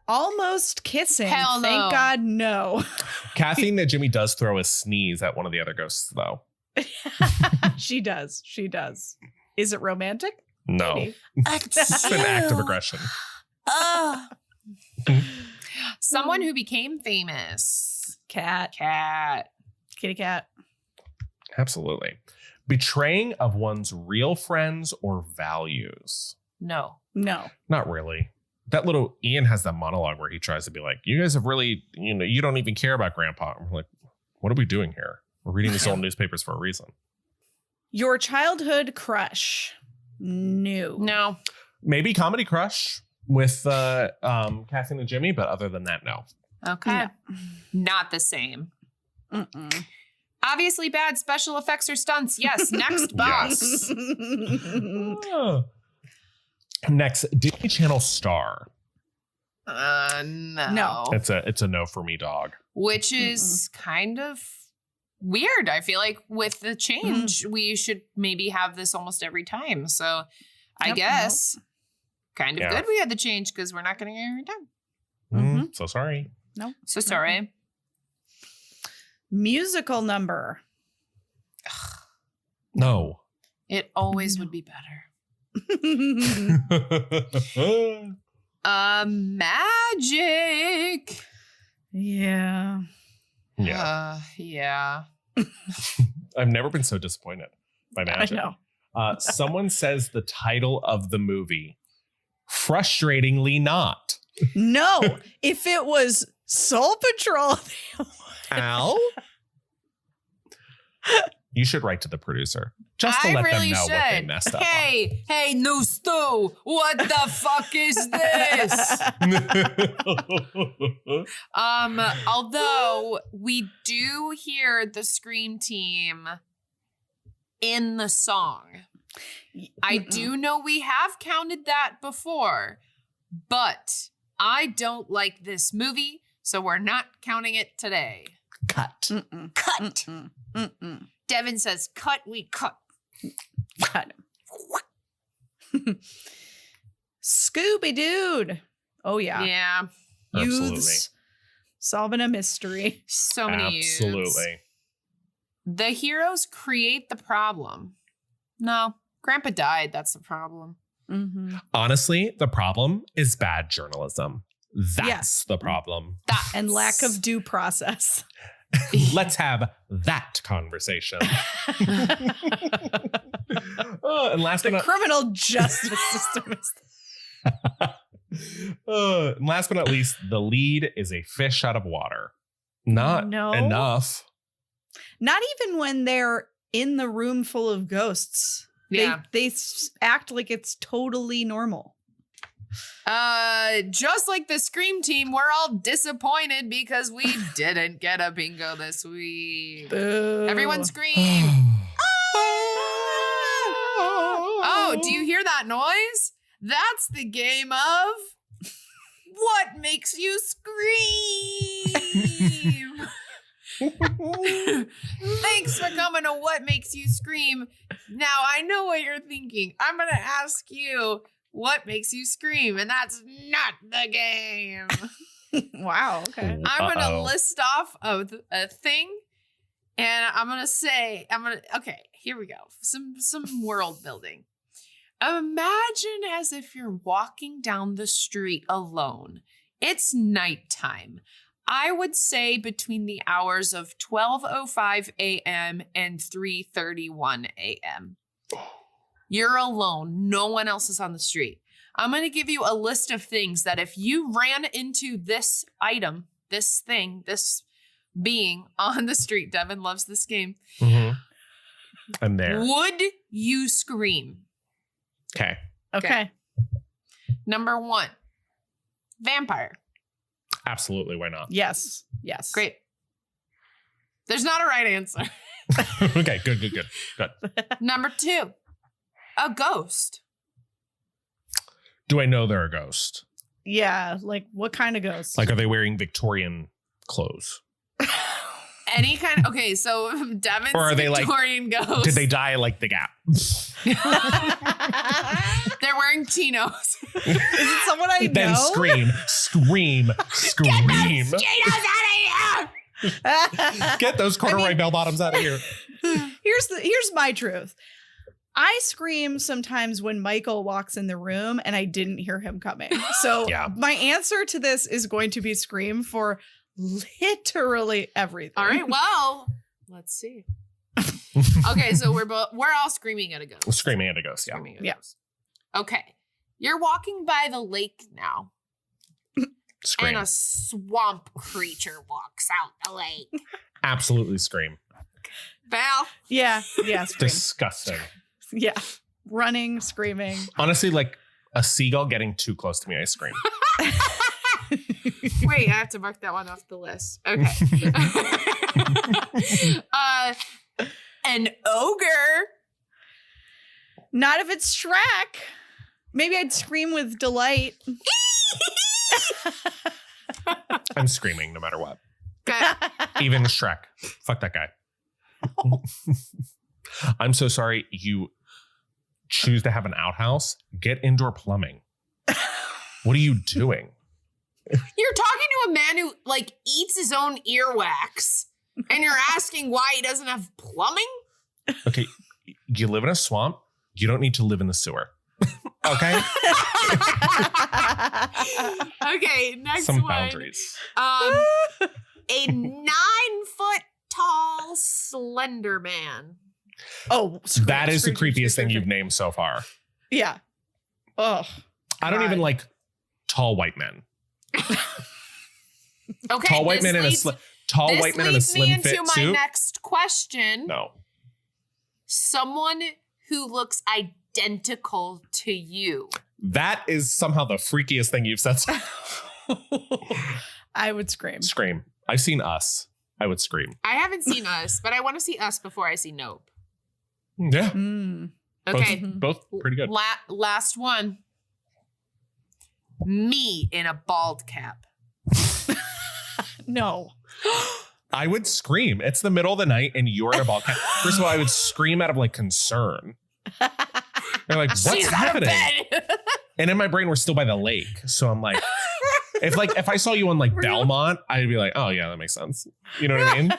Almost kissing. Hell no. Thank God, no. Kathy Najimy does throw a sneeze at one of the other ghosts, though. She does. Is it romantic? No. Maybe. It's an act of aggression. Someone who became famous. Cat. Kitty cat. Absolutely. Betraying of one's real friends or values. No. Not really. That little Ian has that monologue where he tries to be like, you guys have really, you don't even care about grandpa. I'm like, what are we doing here? We're reading these old newspapers for a reason. Your childhood crush. No. Maybe Comedy Crush with Kathy and Jimmy, but other than that, no. Okay. No. Not the same. Mm-mm. Obviously bad special effects or stunts. Yes. Next box. Next, Disney Channel star. No. It's a no for me, dog. Which is kind of weird. I feel like with the change, we should maybe have this almost every time. So I guess kind of good we had the change because we're not getting it every time. So sorry. No. So sorry. Musical number. No. It always would be better. Magic. Yeah. Yeah. I've never been so disappointed by Magic. I know. Someone says the title of the movie. Frustratingly not. No. If it was Soul Patrol. Al? You should write to the producer. Just to I let really them know should. what they messed up Hey, new stew. What the fuck is this? Although we do hear the Scream team in the song. I do know we have counted that before, but I don't like this movie, so we're not counting it today. Cut. Cut. Devin says, cut, we cut. Cut. Scooby Dude. Oh, yeah. Yeah. Youths solving a mystery. So many youths. Absolutely. The heroes create the problem. No, Grandpa died. That's the problem. Mm-hmm. Honestly, the problem is bad journalism. That's Yes. the problem. And lack of due process. Let's have that conversation. And last The but not criminal justice system is. and last but not least, the lead is a fish out of water. Not enough. Not even when they're in the room full of ghosts. Yeah. They act like it's totally normal. Just like the Scream team, we're all disappointed because we didn't get a bingo this week. Boo. Everyone scream. Oh, do you hear that noise? That's the game of what makes you scream. Thanks for coming to What Makes You Scream. Now, I know what you're thinking. I'm going to ask you what makes you scream, and that's not the game. Wow, okay. I'm going to list off a thing, and I'm going to say, okay, here we go. Some world building. Imagine as if you're walking down the street alone. It's nighttime. I would say between the hours of 12:05 a.m. and 3:31 a.m. You're alone. No one else is on the street. I'm going to give you a list of things that if you ran into this item, this thing, this being on the street, Devin loves this game. Mm-hmm. I'm there. Would you scream? Okay. Number 1, vampire. Absolutely. Why not? Yes. Great. There's not a right answer. Okay, good. Number 2, a ghost. Do I know they're a ghost? Yeah, like what kind of ghost? Like, are they wearing Victorian clothes? Any kind. Okay, so Devin's or are they Victorian ghost. Did they die like the Gap? They're wearing chinos. Is it someone I know? Then scream. Get those chinos out of here! Get those corduroy bell bottoms out of here. Here's my truth. I scream sometimes when Michael walks in the room and I didn't hear him coming. So my answer to this is going to be scream for literally everything. All right, well, let's see. Okay, so we're all screaming at a ghost. Screaming at a ghost, yeah. Ghost. Okay. You're walking by the lake now. Scream. And a swamp creature walks out the lake. Absolutely scream. Val? Yeah, scream. Disgusting. Yeah. Running, screaming. Honestly, like a seagull getting too close to me, I scream. Wait, I have to mark that one off the list. Okay. An ogre. Not if it's Shrek. Maybe I'd scream with delight. I'm screaming no matter what. Okay. Even Shrek. Fuck that guy. I'm so sorry you choose to have an outhouse. Get indoor plumbing. What are you doing? You're talking to a man who like eats his own earwax, and you're asking why he doesn't have plumbing? Okay, you live in a swamp. You don't need to live in the sewer. Okay? Okay, next Some one. boundaries. A 9-foot tall slender man. Oh, that is the creepiest thing you've named so far. Yeah. Oh. I don't even like tall white men. Okay. Tall white men in a slim fit into my suit. next question. No. Someone who looks identical to you. That is somehow the freakiest thing you've said. So far. I would scream. Scream. I've seen Us. I would scream. I haven't seen Us, but I want to see Us before I see Nope. Yeah. Okay. Both pretty good. Last one. Me in a bald cap. No. I would scream. It's the middle of the night and you're in a ball cap. First of all, I would scream out of like concern. They're like, what's happening? And in my brain, we're still by the lake. So I'm like, if I saw you on like Belmont, I'd be like, oh yeah, that makes sense. You know what I mean?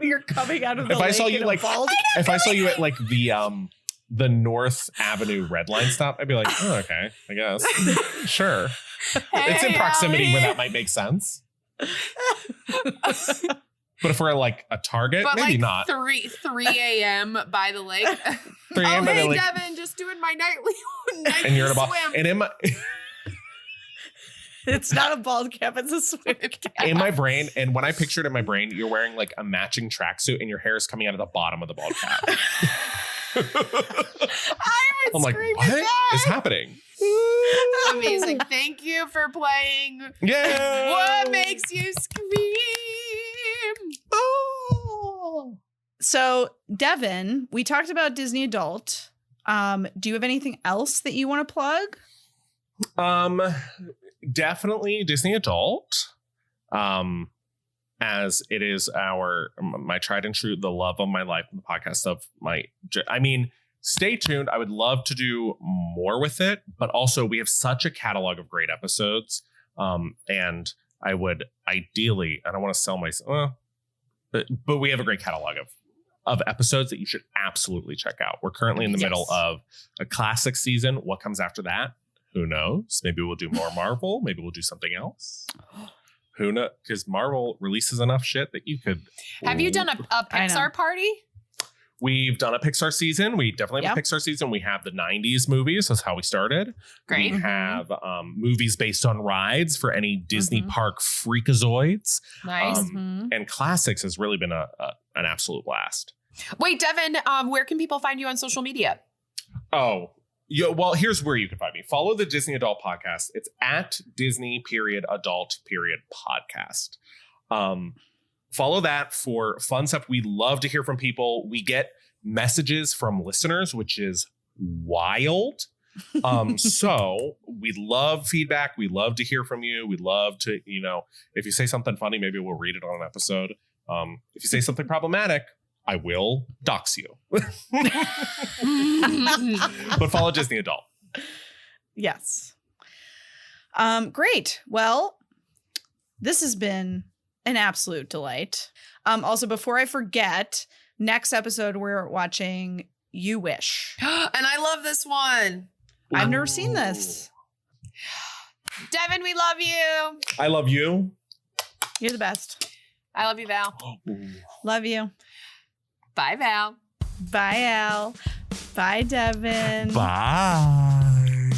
You're coming out of the if lake I saw you like, if I saw you at like the North Avenue Red Line stop, I'd be like, oh, okay, I guess. Sure. It's in proximity where that might make sense. But if we're like a Target, maybe like not. 3 a.m. by the lake. 3 a.m. by the lake. Devin, just doing my nightly and you're in a ball. swim. And in my it's not a bald cap, it's a swim cap. In my brain, and when I pictured in my brain, you're wearing like a matching tracksuit and your hair is coming out of the bottom of the bald cap. I would I'm like, scream what at that. is happening? Amazing. Thank you for playing. Yeah. What makes you scream? Oh. So, Devin, we talked about Disney Adult. Do you have anything else that you want to plug? Definitely Disney Adult. As it is my tried and true, the love of my life, the podcast of stay tuned. I would love to do more with it, but also we have such a catalog of great episodes. And I would ideally, I don't want to sell myself, but we have a great catalog of episodes that you should absolutely check out. We're currently in the middle of a classic season. What comes after that? Who knows? Maybe we'll do more Marvel. Maybe we'll do something else. Who knows? Because Marvel releases enough shit that you could. Have you done a Pixar party? We've done a Pixar season. We definitely have a Pixar season. We have the 90s movies. That's how we started. Great. We have movies based on rides for any Disney park freakazoids. Nice. And classics has really been an absolute blast. Wait, Devin, where can people find you on social media? Oh, well, here's where you can find me. Follow the Disney Adult Podcast. It's at Disney_Adult_podcast. Follow that for fun stuff. We love to hear from people. We get messages from listeners, which is wild. So we love feedback. We love to hear from you. We love to, if you say something funny, maybe we'll read it on an episode. If you say something problematic, I will dox you. But follow Disney Adult. Yes. Great. Well, this has been an absolute delight. Also, before I forget, next episode we're watching You Wish. And I love this one. I've never seen this. Devin, we love you. I love you. You're the best. I love you, Val. Love you. Bye, Val. Bye, Al. Bye, Devin. Bye.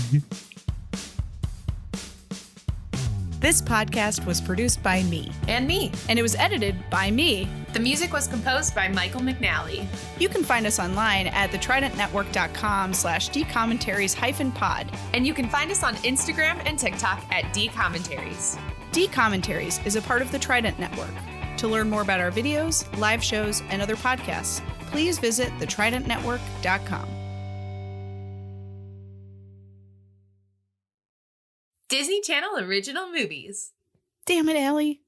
This podcast was produced by me. And me. And it was edited by me. The music was composed by Michael McNally. You can find us online at thetridentnetwork.com/dcommentaries-pod. And you can find us on Instagram and TikTok at dcommentaries. D-Commentaries is a part of the Trident Network. To learn more about our videos, live shows, and other podcasts, please visit thetridentnetwork.com. Disney Channel original movies. Damn it, Allie.